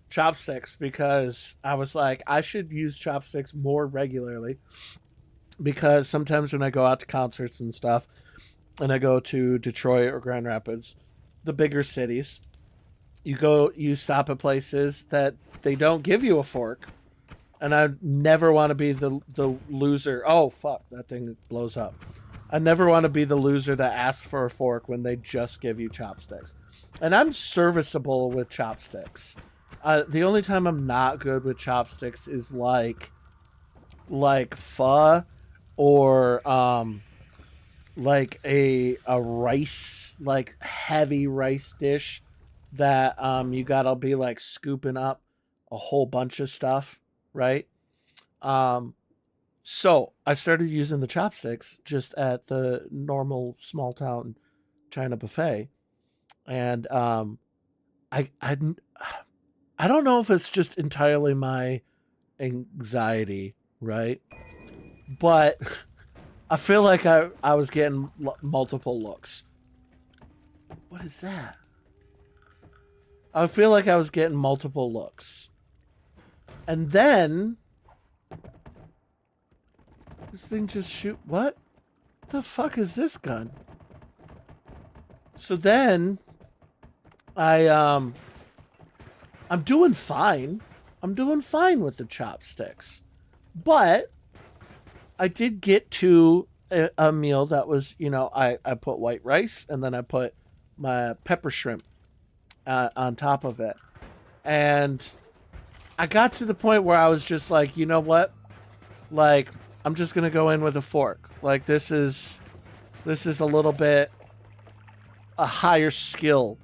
chopsticks because I was like, I should use chopsticks more regularly because sometimes when I go out to concerts and stuff and I go to Detroit or Grand Rapids, the bigger cities, you stop at places that they don't give you a fork. And I never want to be the loser. Oh, fuck, that thing blows up. I never want to be the loser that asks for a fork when they just give you chopsticks. And I'm serviceable with chopsticks. The only time I'm not good with chopsticks is like pho or like a rice, like heavy rice dish that you gotta be like scooping up a whole bunch of stuff, right? So I started using the chopsticks just at the normal small town China buffet, and I don't know if it's just entirely my anxiety, right? But I feel like I was getting multiple looks. What is that? I feel like I was getting multiple looks. And then this thing just shoot. What the fuck is this gun? So then I'm doing fine. I'm doing fine with the chopsticks. But I did get to a meal that was, I put white rice and then I put my pepper shrimp on top of it. And I got to the point where I was just like, you know what? Like, I'm just going to go in with a fork. Like, this is a little bit a higher skill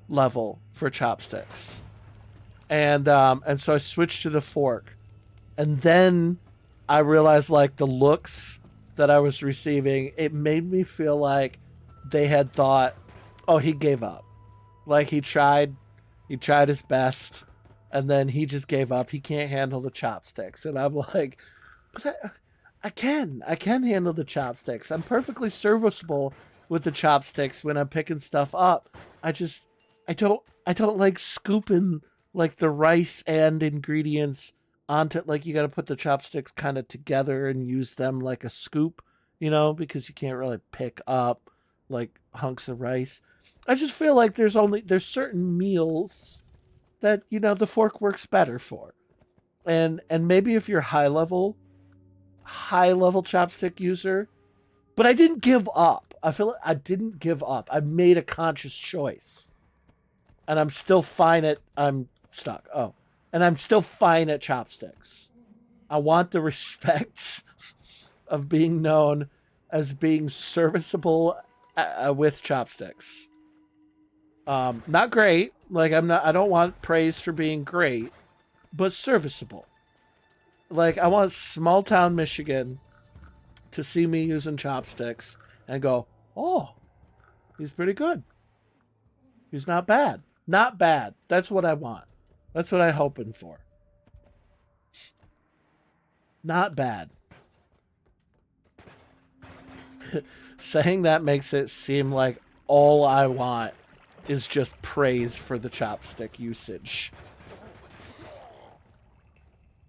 level for chopsticks. And so I switched to the fork. And then I realized, like, the looks that I was receiving, it made me feel like they had thought, oh, he gave up. Like, he tried his best, and then he just gave up. He can't handle the chopsticks. And I'm like, but I can handle the chopsticks. I'm perfectly serviceable with the chopsticks when I'm picking stuff up. I don't like scooping like the rice and ingredients onto, like, you got to put the chopsticks kind of together and use them like a scoop, because you can't really pick up like hunks of rice. I just feel like there's certain meals that, the fork works better for. And maybe if you're high level chopstick user, but I didn't give up. I feel like I didn't give up. I made a conscious choice. And I'm still fine I'm stuck. Oh. And I'm still fine at chopsticks. I want the respect of being known as being serviceable with chopsticks. Not great. Like I don't want praise for being great, but serviceable. Like I want small town Michigan to see me using chopsticks and go, "Oh, he's pretty good. He's not bad. Not bad." That's what I want. That's what I'm hoping for. Not bad. Saying that makes it seem like all I want is just praise for the chopstick usage.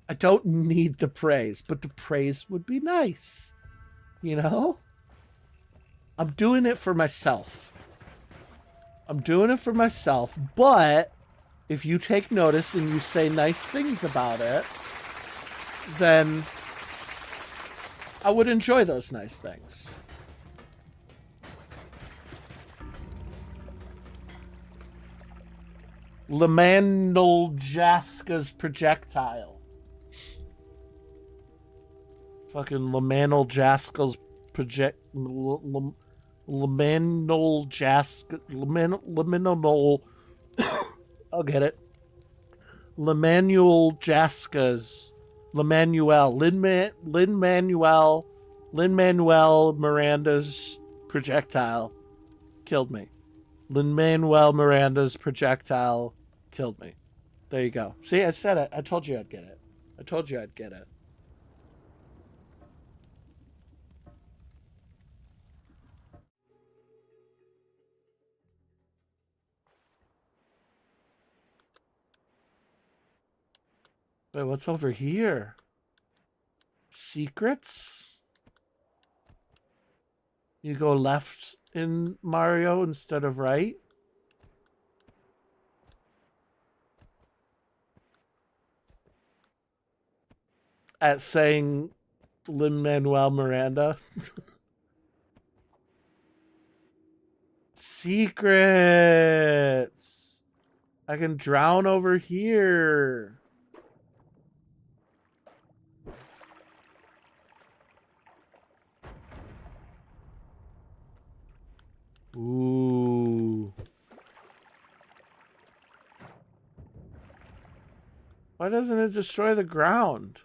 I don't need the praise, but the praise would be nice. You know? I'm doing it for myself. I'm doing it for myself, but if you take notice and you say nice things about it, then I would enjoy those nice things. Lamanoljaska's projectile. Fucking Lamanoljaska's project. Lamanoljaska. Lamanol. I'll get it. Lamanuel Jaska's. Lin-Manuel Miranda's projectile killed me. Lin-Manuel Miranda's projectile killed me. There you go. See, I said it. I told you I'd get it. I told you I'd get it. Wait, what's over here? Secrets? You go left in Mario instead of right? At saying Lin-Manuel Miranda. Secrets! I can drown over here. Ooh. Why doesn't it destroy the ground?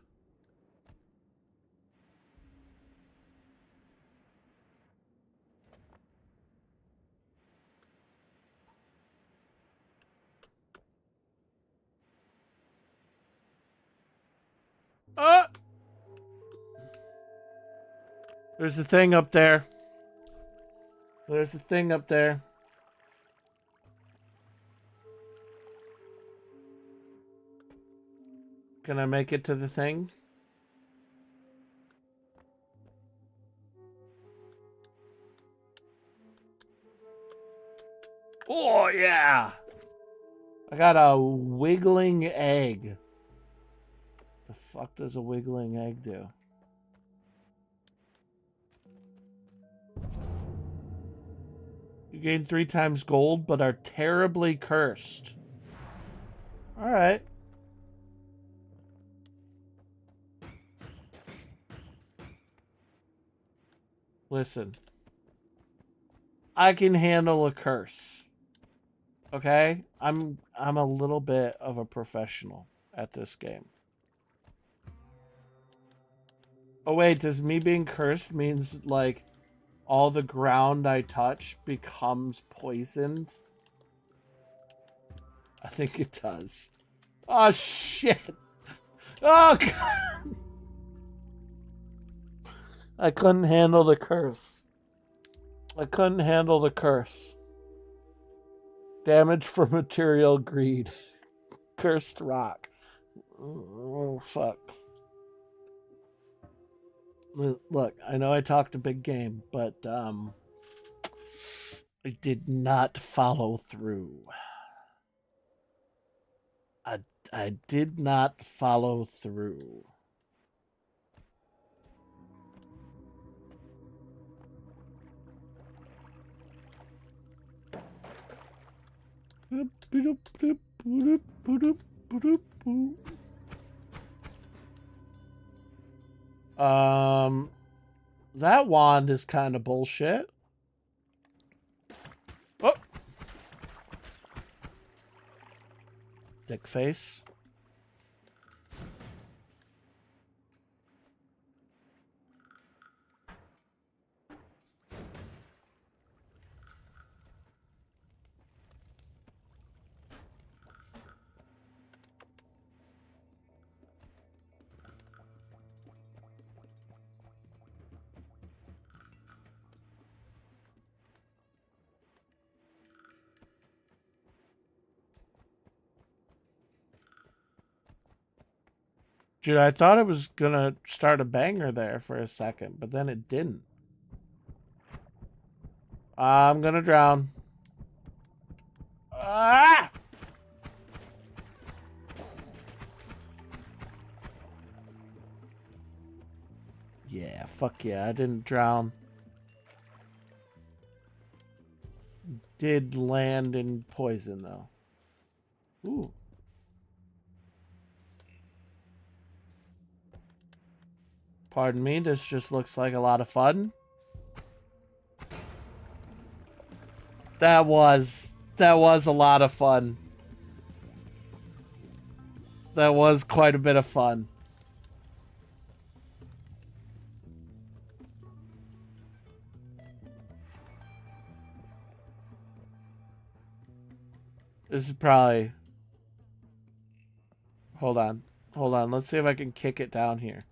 There's a thing up there. There's a thing up there. Can I make it to the thing? Oh, yeah! I got a wiggling egg. The fuck does a wiggling egg do? You gain 3 times gold, but are terribly cursed. Alright. Listen. I can handle a curse. Okay? I'm a little bit of a professional at this game. Oh wait, does me being cursed means like all the ground I touch becomes poisoned? I think it does. Oh shit. Oh god. I couldn't handle the curse. I couldn't handle the curse. Damage from material greed. Cursed rock. Oh, fuck. Look, I know I talked a big game, but I did not follow through. I did not follow through. That wand is kind of bullshit. Oh. Dick face. Dude, I thought it was gonna start a banger there for a second, but then it didn't. I'm gonna drown. Ah! Yeah, fuck yeah, I didn't drown. Did land in poison, though. Ooh. Pardon me, this just looks like a lot of fun. That was a lot of fun. That was quite a bit of fun. This is probably... Hold on. Hold on. Let's see if I can kick it down here.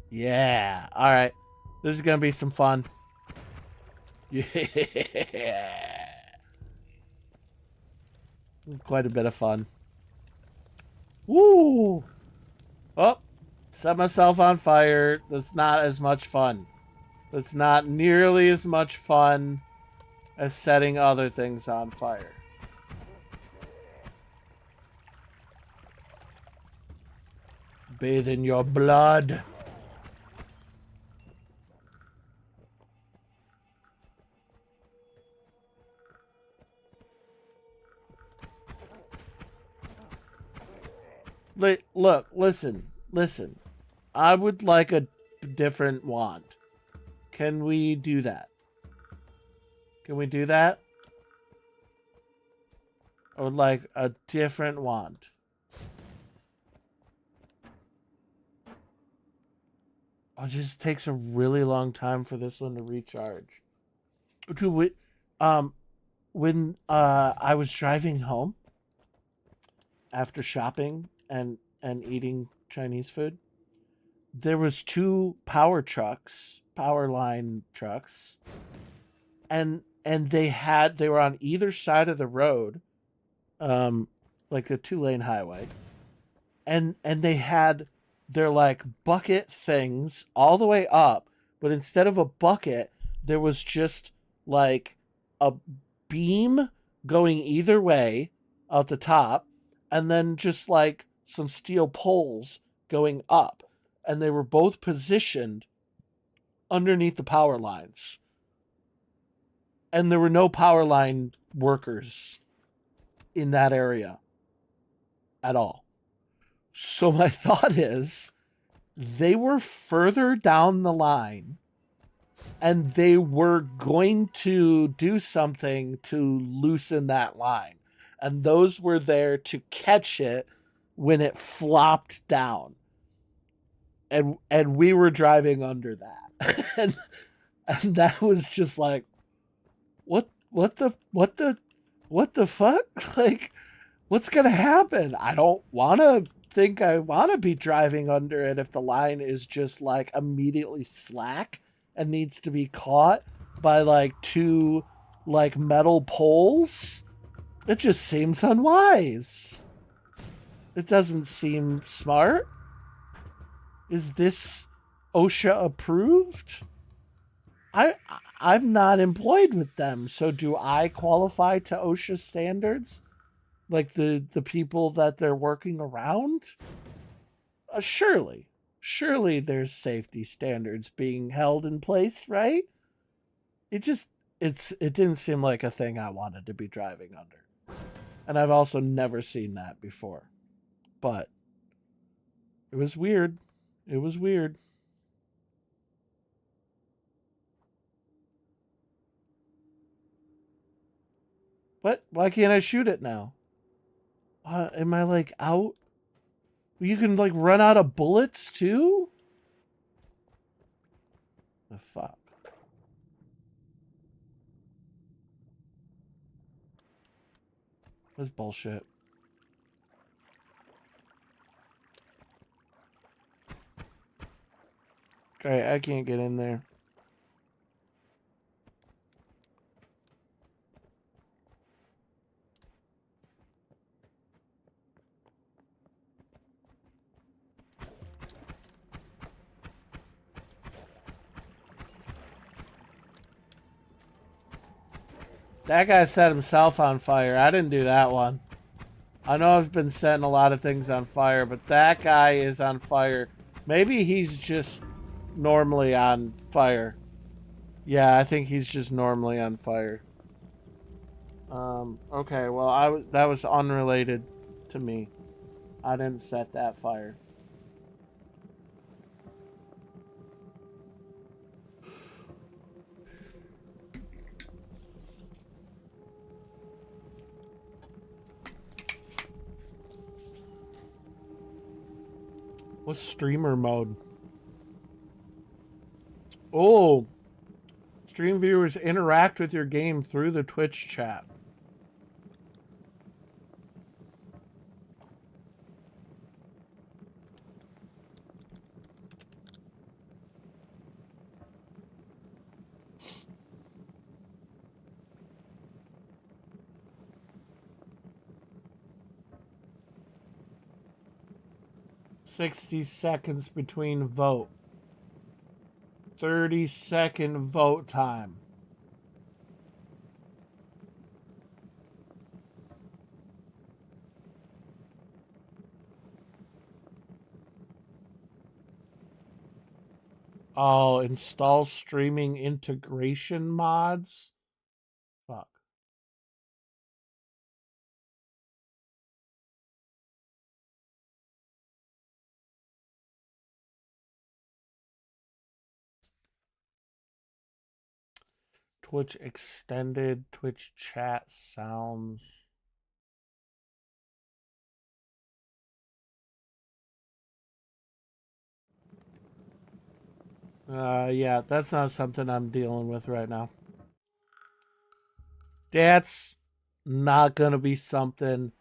Yeah. All right. This is going to be some fun. Yeah. Quite a bit of fun. Woo! Oh, set myself on fire. That's not as much fun. That's not nearly as much fun as setting other things on fire. Bathe in your blood. Look, listen. I would like a different wand. Can we do that? Can we do that? I would like a different wand. It just takes a really long time for this one to recharge. Dude, when I was driving home after shopping and eating Chinese food, there was 2 power line trucks, and they were on either side of the road, like a 2-lane highway, and they had their like bucket things all the way up, but instead of a bucket, there was just like a beam going either way out the top, and then just like some steel poles going up, and they were both positioned underneath the power lines, and there were no power line workers in that area at all. So my thought is, they were further down the line, and they were going to do something to loosen that line. And those were there to catch it when it flopped down. And we were driving under that. and that was just like, what the fuck? Like, what's gonna happen? I don't wanna think I wanna be driving under it if the line is just like immediately slack and needs to be caught by like 2 like metal poles. It just seems unwise. It doesn't seem smart. Is this OSHA approved? I'm not employed with them, so do I qualify to OSHA standards? Like the people that they're working around? Surely there's safety standards being held in place, right? It didn't seem like a thing I wanted to be driving under. And I've also never seen that before. But it was weird. It was weird. What? Why can't I shoot it now? Am I like out? You can like run out of bullets too? The fuck? That's bullshit. Okay, I can't get in there. That guy set himself on fire. I didn't do that one. I know I've been setting a lot of things on fire, but that guy is on fire. Maybe he's just normally on fire. Yeah, I think he's just normally on fire. Okay, well, that was unrelated to me. I didn't set that fire. What's streamer mode? Oh, stream viewers interact with your game through the Twitch chat. $60 seconds between vote. 30-second vote time. Oh, install streaming integration mods? Fuck. Twitch extended, Twitch chat sounds. Yeah, that's not something I'm dealing with right now. That's not gonna be something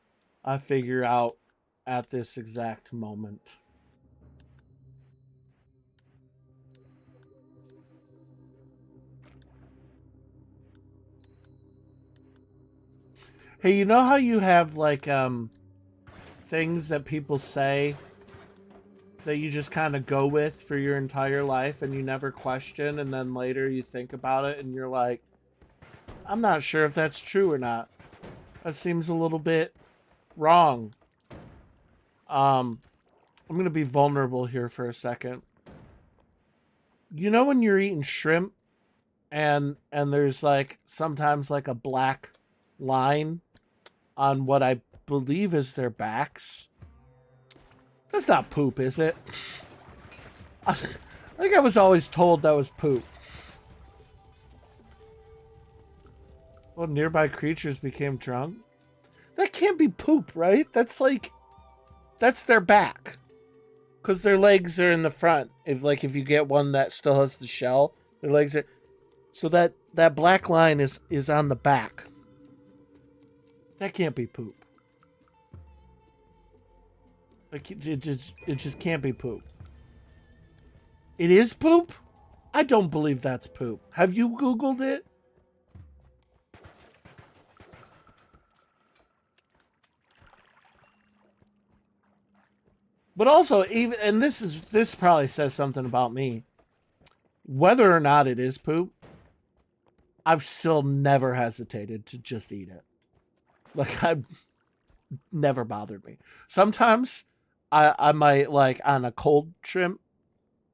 I figure out at this exact moment. Hey, you know how you have like things that people say that you just kind of go with for your entire life and you never question, and then later you think about it and you're like, I'm not sure if that's true or not. That seems a little bit wrong. I'm gonna be vulnerable here for a second. You know when you're eating shrimp and there's like sometimes like a black line on what I believe is their backs? That's not poop, is it? I think I was always told that was poop. Well, nearby creatures became drunk. That can't be poop, right? That's like, that's their back. Because their legs are in the front. If you get one that still has the shell, their legs are... So that black line is on the back. That can't be poop. Like, it just can't be poop. It is poop? I don't believe that's poop. Have you Googled it? But also, even, and this probably says something about me. Whether or not it is poop, I've still never hesitated to just eat it. Like, I've never bothered me. Sometimes I might, like, on a cold shrimp,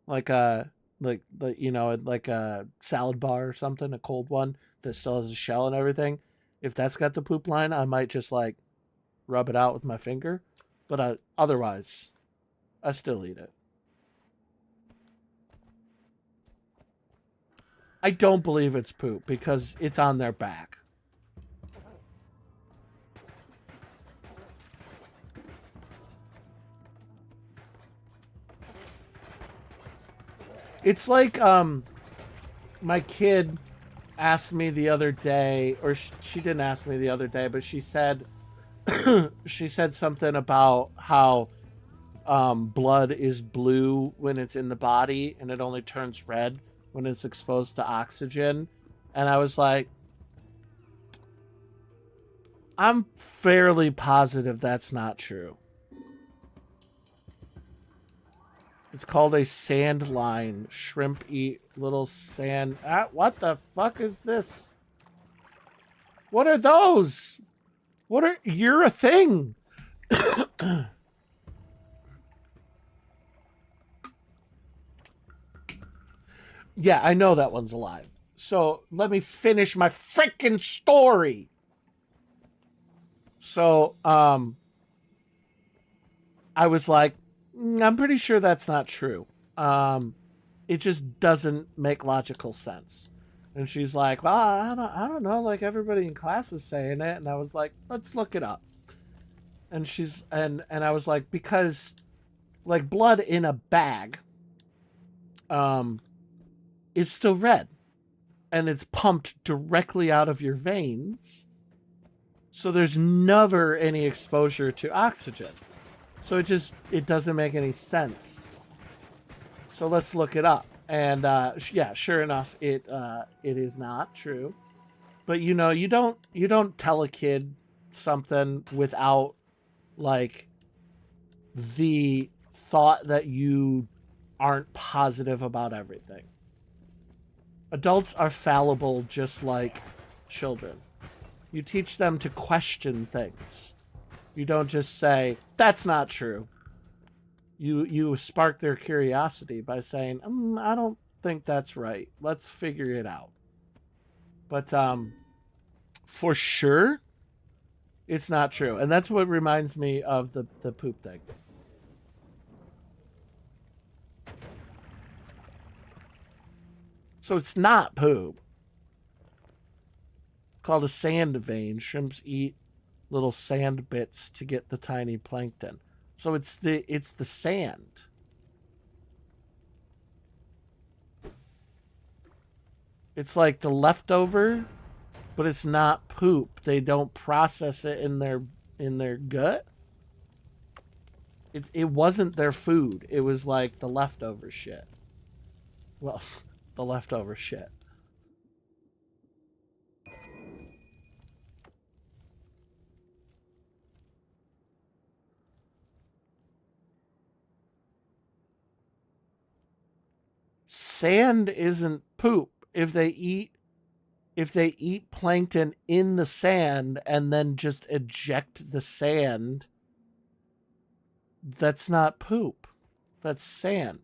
like a like a salad bar or something, a cold one that still has a shell and everything. If that's got the poop line, I might just like rub it out with my finger. But otherwise, I still eat it. I don't believe it's poop because it's on their back. It's like my kid asked me the other day, or she didn't ask me the other day, but she said she said something about how blood is blue when it's in the body and it only turns red when it's exposed to oxygen. And I was like, I'm fairly positive that's not true. It's called a sand line. Shrimp eat little sand. Ah, what the fuck is this? What are those? What are... You're a thing. Yeah, I know that one's alive. So let me finish my freaking story. So, I was like, I'm pretty sure that's not true. It just doesn't make logical sense. And she's like, well, I don't know. Like everybody in class is saying it. And I was like, let's look it up. And I was like, because like blood in a bag, is still red and it's pumped directly out of your veins. So there's never any exposure to oxygen. So it doesn't make any sense. So let's look it up. And yeah, sure enough, it is not true. But you don't tell a kid something without like the thought that you aren't positive about everything. Adults are fallible just like children. You teach them to question things. You don't just say, that's not true. You spark their curiosity by saying, I don't think that's right. Let's figure it out. But for sure, it's not true. And that's what reminds me of the poop thing. So it's not poop. Called a sand vein. Shrimps eat little sand bits to get the tiny plankton. So it's the sand. It's like the leftover, but it's not poop. They don't process it in their gut. It wasn't their food. It was like the leftover shit. Well, the leftover shit. Sand isn't poop. If they eat plankton in the sand and then just eject the sand, that's not poop. That's sand.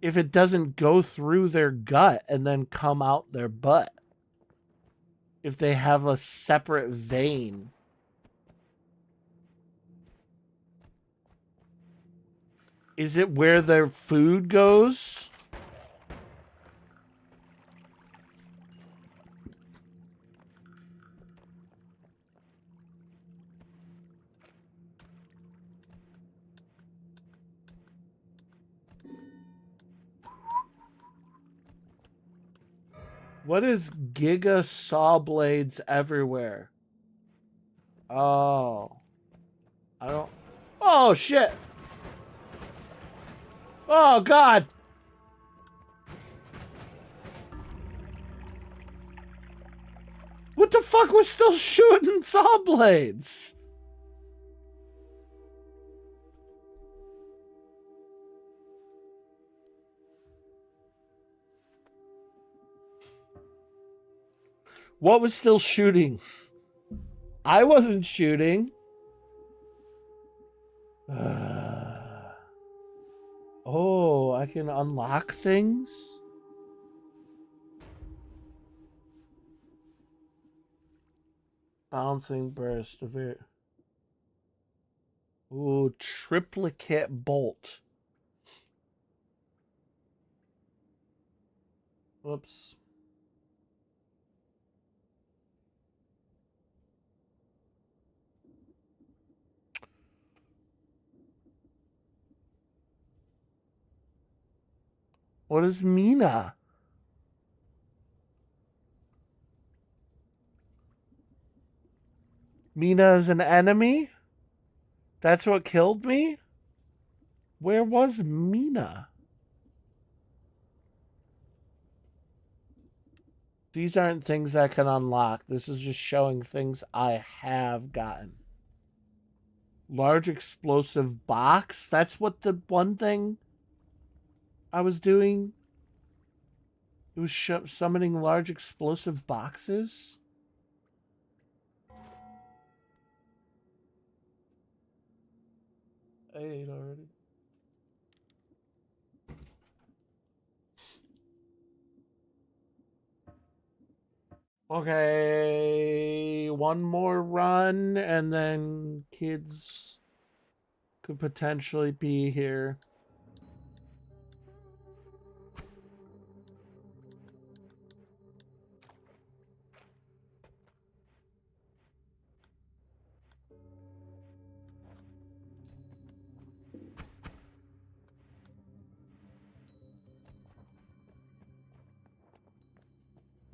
If it doesn't go through their gut and then come out their butt, if they have a separate vein, is it where their food goes? What is Giga Saw Blades everywhere? Oh. I don't... Oh, shit! Oh, God! What the fuck was still shooting saw blades? What was still shooting? I wasn't shooting. Oh, I can unlock things? Bouncing burst of it. Ooh, triplicate bolt. Whoops. What is Mina? Mina is an enemy? That's what killed me? Where was Mina? These aren't things I can unlock. This is just showing things I have gotten. Large explosive box? That's what the one thing I was doing? It was summoning large explosive boxes? I ate already. Okay, one more run and then kids could potentially be here.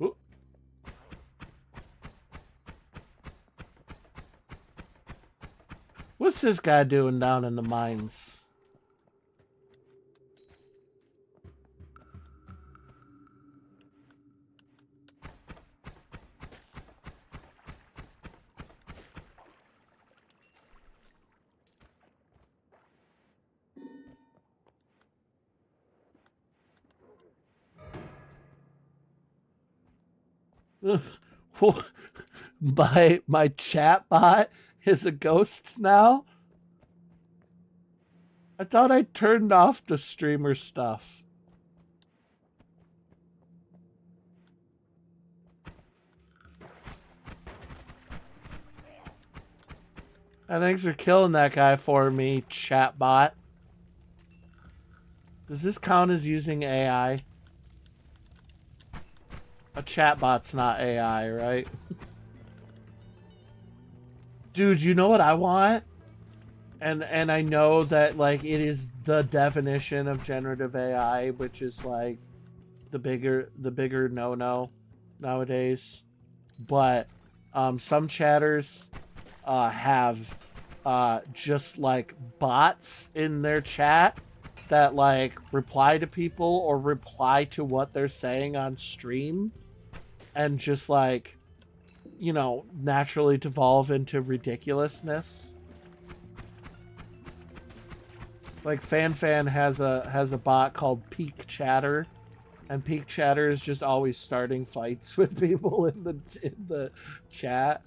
Ooh. What's this guy doing down in the mines? My chat bot is a ghost now? I thought I turned off the streamer stuff. And thanks for killing that guy for me, chatbot. Does this count as using AI? A chatbot's not AI, right? Dude, you know what I want? And I know that like it is the definition of generative AI, which is like the bigger no nowadays. But some chatters have just like bots in their chat that like reply to people or reply to what they're saying on stream and just like, you know, naturally devolve into ridiculousness. Like FanFan has a bot called Peak Chatter, and Peak Chatter is just always starting fights with people in the chat,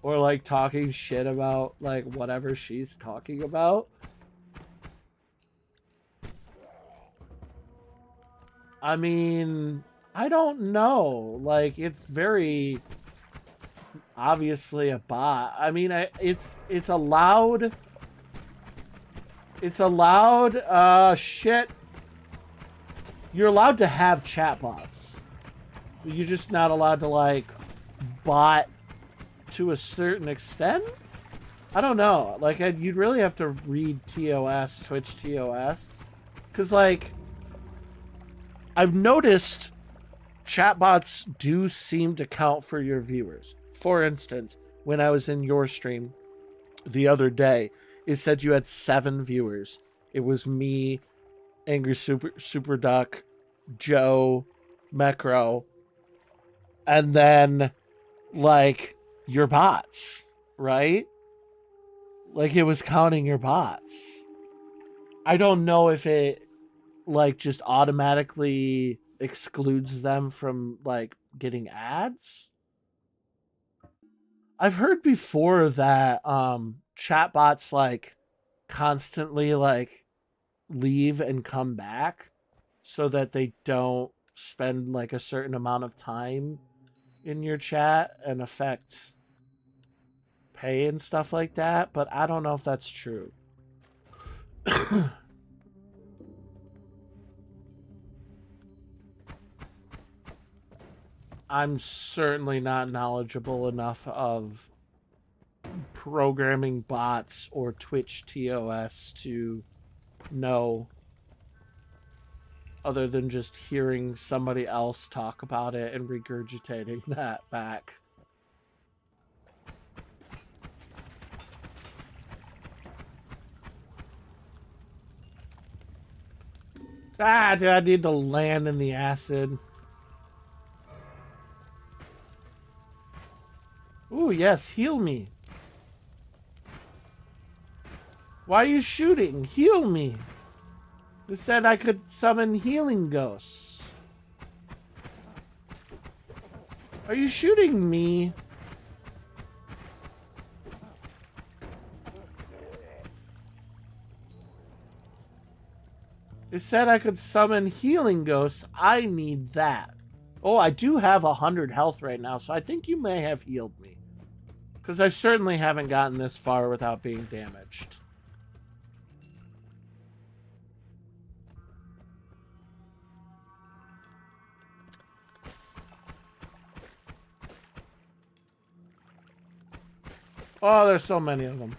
or like talking shit about like whatever she's talking about. I mean, I don't know. Like, it's very obviously a bot. I mean, it's allowed. It's allowed. Shit. You're allowed to have chatbots. You're just not allowed to like bot to a certain extent. I don't know. Like, you'd really have to read TOS, Twitch TOS, because like I've noticed chatbots do seem to count for your viewers. For instance, when I was in your stream the other day, it said you had 7 viewers. It was me, Angry Super Duck, Joe, Mecro, and then like your bots, right? Like it was counting your bots. I don't know if it like just automatically excludes them from like getting ads. I've heard before that chatbots like constantly like leave and come back so that they don't spend like a certain amount of time in your chat and affect pay and stuff like that, but I don't know if that's true. I'm certainly not knowledgeable enough of programming bots or Twitch TOS to know other than just hearing somebody else talk about it and regurgitating that back. Ah, dude, I need to land in the acid. Ooh, yes, heal me. Why are you shooting? Heal me. You said I could summon healing ghosts. Are you shooting me? It said I could summon healing ghosts. I need that. Oh, I do have 100 health right now, so I think you may have healed me. Because I certainly haven't gotten this far without being damaged. Oh, there's so many of them.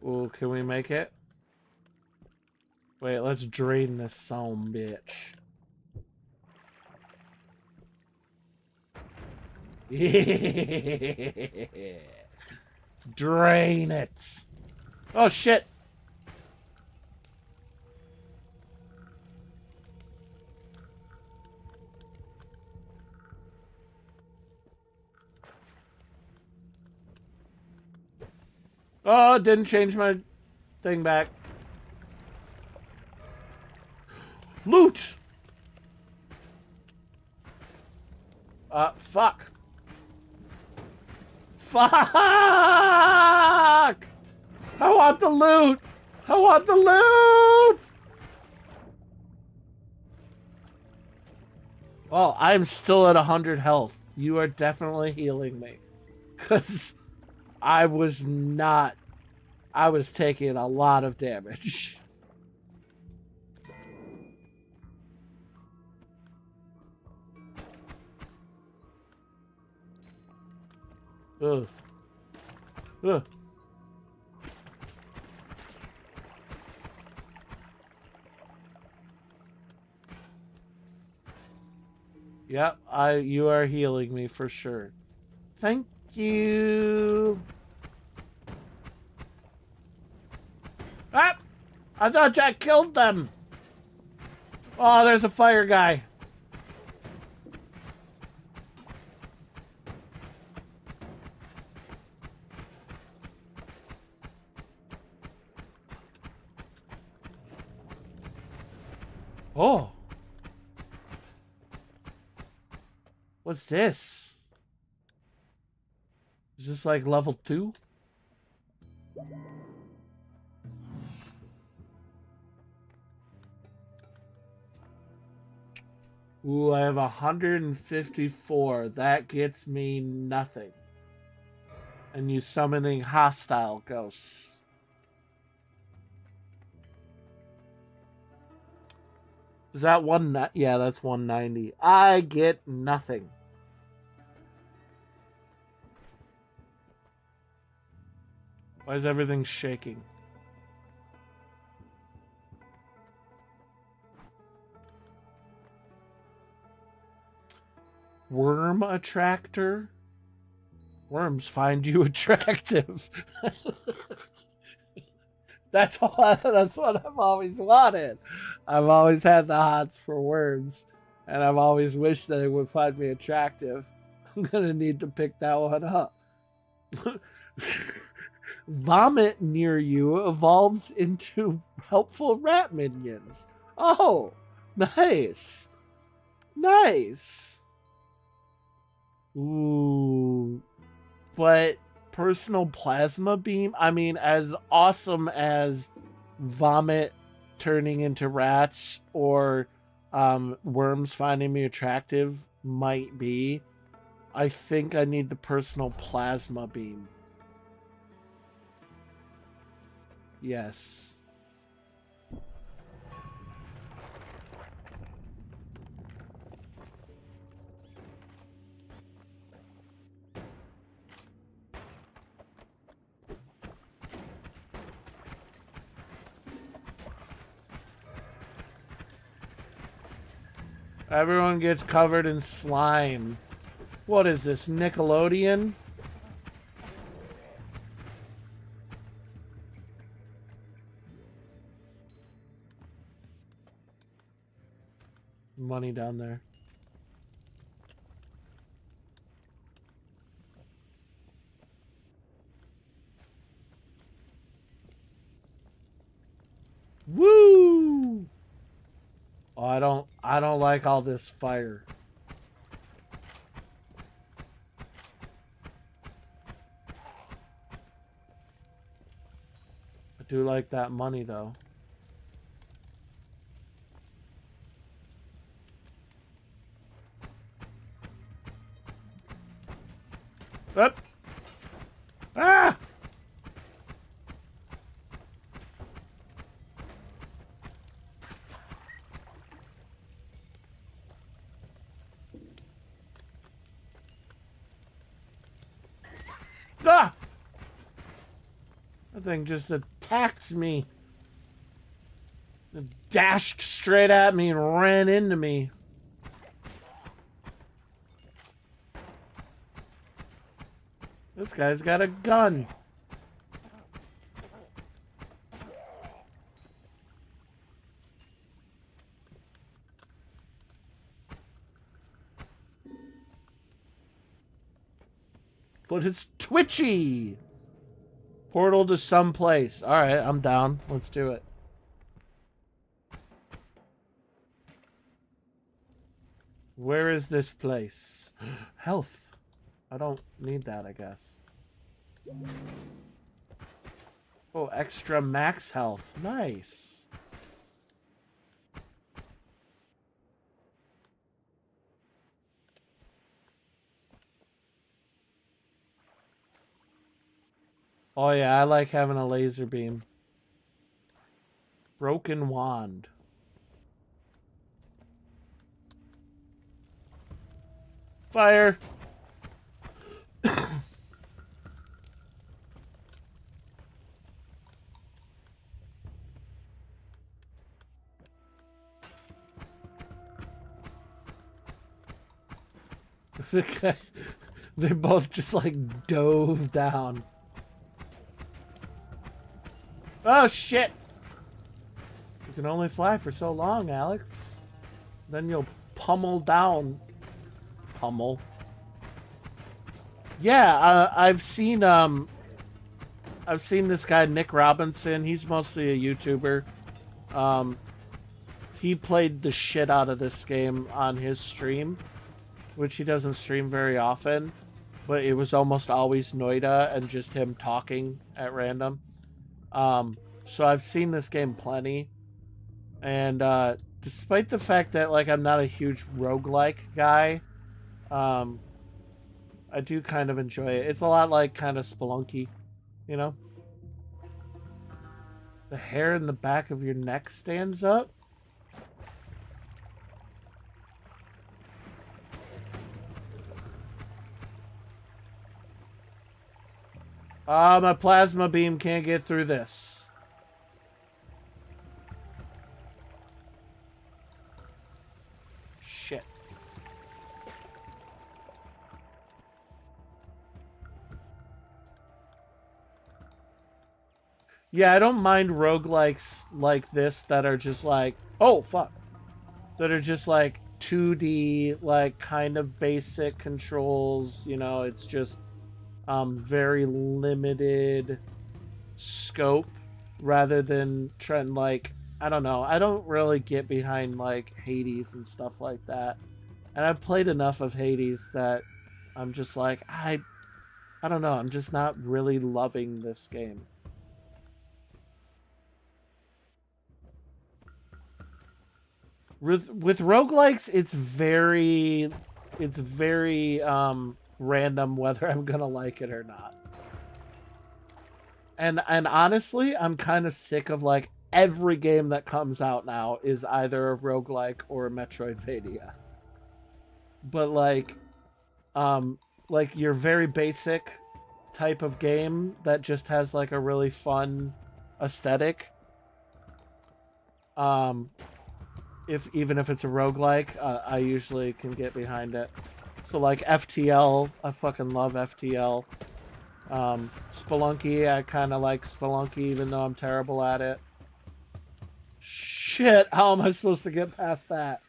Ooh, can we make it? Wait, let's drain this some bitch. Yeah. Drain it. Oh, shit. Oh, it didn't change my thing back. Loot! Fuck. Fuck! I want the loot! I want the loot! Well, I'm still at 100 health. You are definitely healing me. Because I was not... I was taking a lot of damage. Ugh. Ugh. Yep, you are healing me for sure. Thank you. Ah! I thought Jack killed them. Oh, there's a fire guy. Oh. What's this? Is this like level 2? Ooh, I have 154. That gets me nothing. And you summoning hostile ghosts. Is that one? Yeah, that's 190. I get nothing. Why is everything shaking? Worm attractor? Worms find you attractive. That's what I've always wanted. I've always had the hots for worms, and I've always wished that it would find me attractive. I'm gonna need to pick that one up. Vomit near you evolves into helpful rat minions. Oh, nice. Nice. Ooh. But personal plasma beam, I mean, as awesome as vomit turning into rats or worms finding me attractive might be, I think I need the personal plasma beam. Yes. Everyone gets covered in slime. What is this, Nickelodeon? Money down there. Woo! Oh, I don't like all this fire. I do like that money though. Up. Ah! Ah! That thing just attacked me. It dashed straight at me and ran into me. This guy's got a gun. But it's twitchy. Portal to someplace. All right, I'm down. Let's do it. Where is this place? Health. I don't need that, I guess. Oh, extra max health. Nice. Oh yeah, I like having a laser beam. Broken wand. Fire. They both just like dove down. Oh shit! You can only fly for so long, Alex. Then you'll pummel down. Pummel. Yeah, I've seen this guy Nick Robinson. He's mostly a YouTuber. He played the shit out of this game on his stream, which he doesn't stream very often, but it was almost always Noida and just him talking at random. So I've seen this game plenty, and despite the fact that like I'm not a huge roguelike guy, I do kind of enjoy it. It's a lot like kind of Spelunky, you know? The hair in the back of your neck stands up. My plasma beam can't get through this. Shit. Yeah, I don't mind roguelikes like this that are just like, oh fuck. That are just like 2D, like kind of basic controls, you know, it's just very limited scope rather than trying like, I don't know. I don't really get behind like Hades and stuff like that. And I've played enough of Hades that I'm just like, I don't know. I'm just not really loving this game. With roguelikes, it's very random whether I'm gonna like it or not. And honestly, I'm kind of sick of like every game that comes out now is either a roguelike or a Metroidvania. But like your very basic type of game that just has like a really fun aesthetic even if it's a roguelike, I usually can get behind it. So like FTL, I fucking love FTL. Spelunky, I kind of like Spelunky even though I'm terrible at it. Shit, how am I supposed to get past that?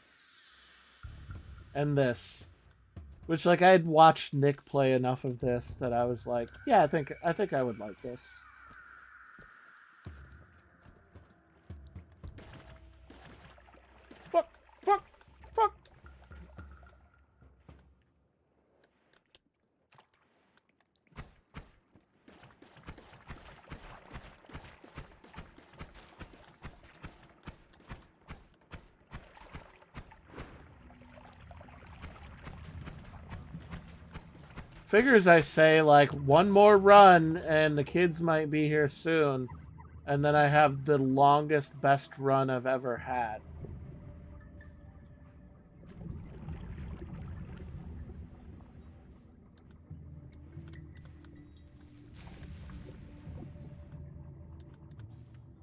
And this. Which, like, I had watched Nick play enough of this that I was like, yeah, I think I would like this. Fuck, fuck, fuck. Figures I say, like, one more run and the kids might be here soon. And then I have the longest, best run I've ever had.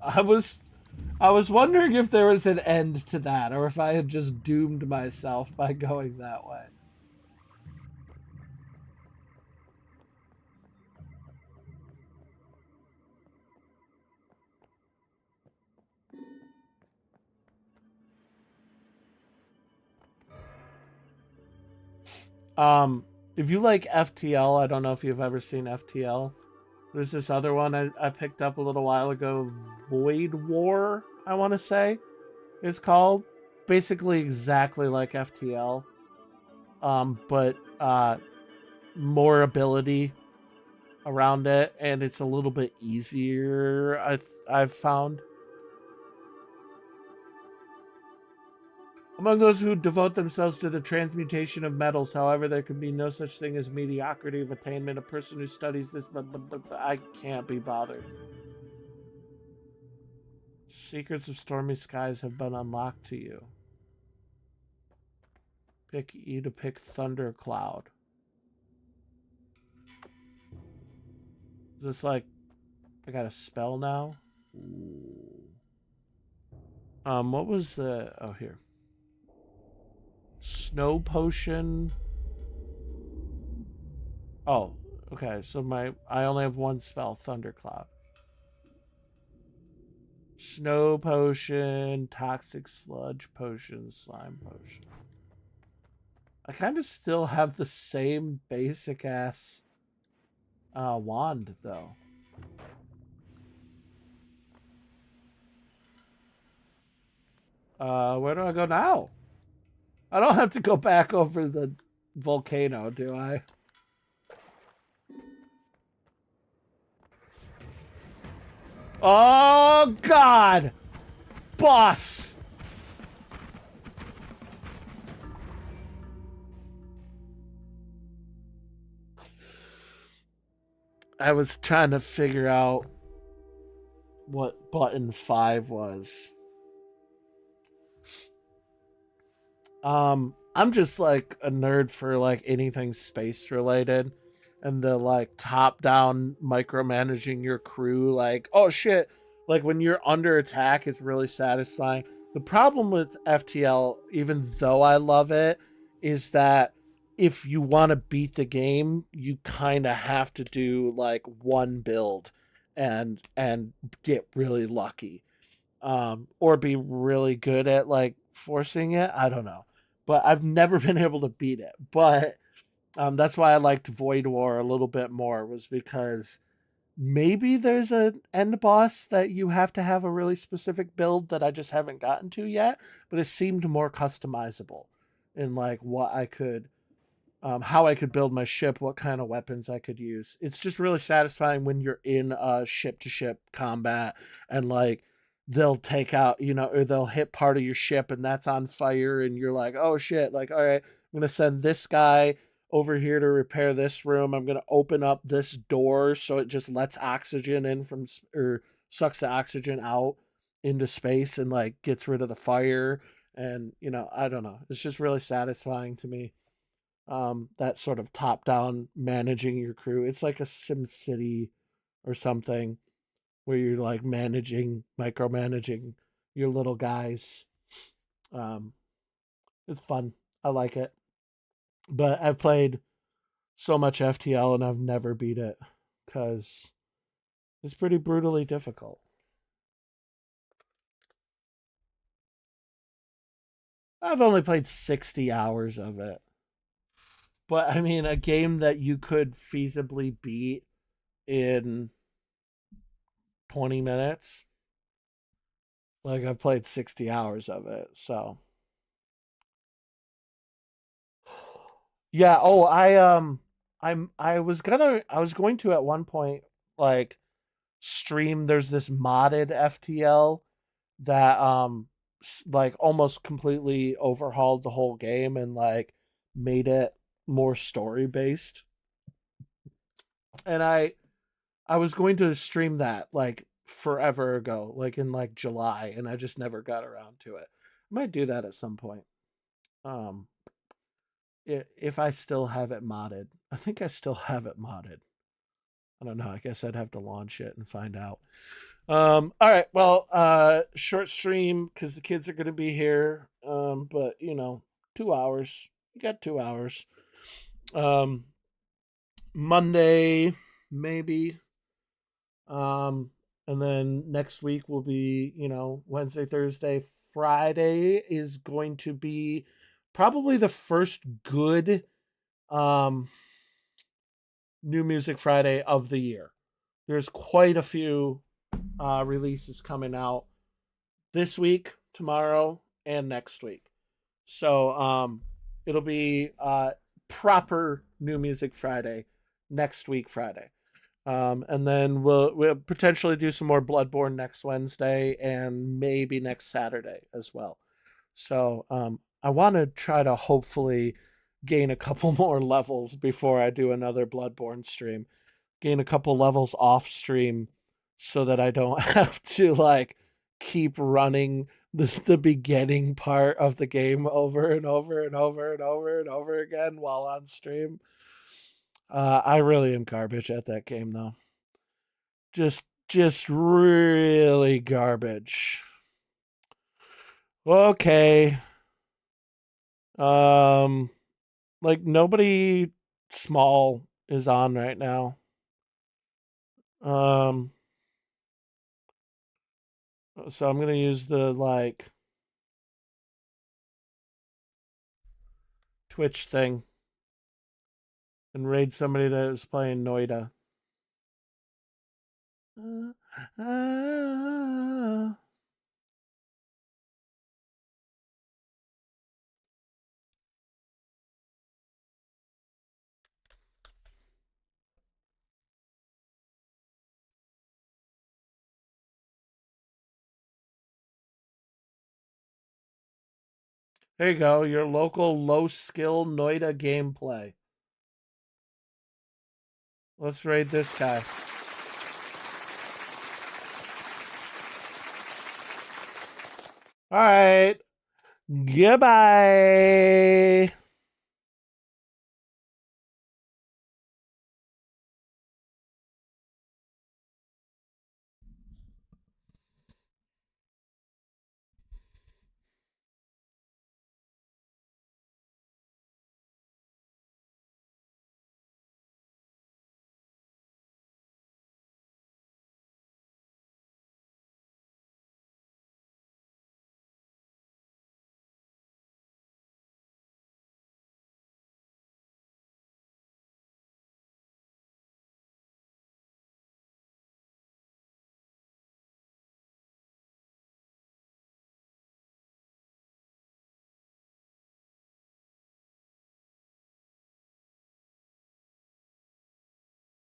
I was wondering if there was an end to that, or if I had just doomed myself by going that way. If you like FTL, I don't know if you've ever seen FTL. There's this other one I picked up a little while ago, Void War, I want to say it's called. Basically exactly like FTL. But more ability around it, and it's a little bit easier, I've found. Among those who devote themselves to the transmutation of metals, however, there can be no such thing as mediocrity of attainment. A person who studies this, but I can't be bothered. Secrets of stormy skies have been unlocked to you. Pick E to pick Thundercloud. Is this like I got a spell now? Ooh. What was the here. Snow potion. Oh, okay. So I only have one spell, Thundercloud. Snow potion, toxic sludge potion, slime potion. I kind of still have the same basic ass wand though. Where do I go now? I don't have to go back over the volcano, do I? Oh, God! Boss! I was trying to figure out what button 5 was. I'm just like a nerd for like anything space related, and the like top down micromanaging your crew, like, oh shit, like when you're under attack, it's really satisfying. The problem with FTL, even though I love it, is that if you want to beat the game, you kind of have to do like one build and get really lucky, or be really good at like forcing it. I don't know, but I've never been able to beat it. But that's why I liked Void War a little bit more, was because maybe there's an end boss that you have to have a really specific build that I just haven't gotten to yet, but it seemed more customizable in like what I could, how I could build my ship, what kind of weapons I could use. It's just really satisfying when you're in a ship to ship combat and like they'll take out, or they'll hit part of your ship and that's on fire and you're like, oh shit, like, all right, I'm going to send this guy over here to repair this room. I'm going to open up this door so it just lets oxygen in from, or sucks the oxygen out into space and like gets rid of the fire. And, I don't know. It's just really satisfying to me. That sort of top down managing your crew. It's like a Sim City or something where you're like micromanaging your little guys. It's fun. I like it. But I've played so much FTL and I've never beat it because it's pretty brutally difficult. I've only played 60 hours of it. But I mean, a game that you could feasibly beat in 20 minutes. Like, I've played 60 hours of it, so. Yeah, oh, I was going to at one point like stream. There's this modded FTL that like almost completely overhauled the whole game and like made it more story based. And I was going to stream that like forever ago, like in like July, and I just never got around to it. I might do that at some point. Um if I still have it modded. I think I still have it modded. I don't know. I guess I'd have to launch it and find out. All right. Well, short stream because the kids are going to be here. But 2 hours. You got 2 hours. Um, Monday maybe. And then next week will be Wednesday, Thursday, Friday is going to be probably the first good New Music Friday of the year. There's quite a few releases coming out this week, tomorrow, and next week. So it'll be proper New Music Friday next week, Friday. And then we'll potentially do some more Bloodborne next Wednesday and maybe next Saturday as well. So I want to try to hopefully gain a couple more levels before I do another Bloodborne stream. Gain a couple levels off stream so that I don't have to like keep running the beginning part of the game over and over and over and over and over again while on stream. I really am garbage at that game though. Just really garbage. Okay. Like nobody small is on right now. So I'm gonna use the like Twitch thing and raid somebody that is playing Noida. There you go, your local low skill Noida gameplay. Let's raid this guy. All right. Goodbye.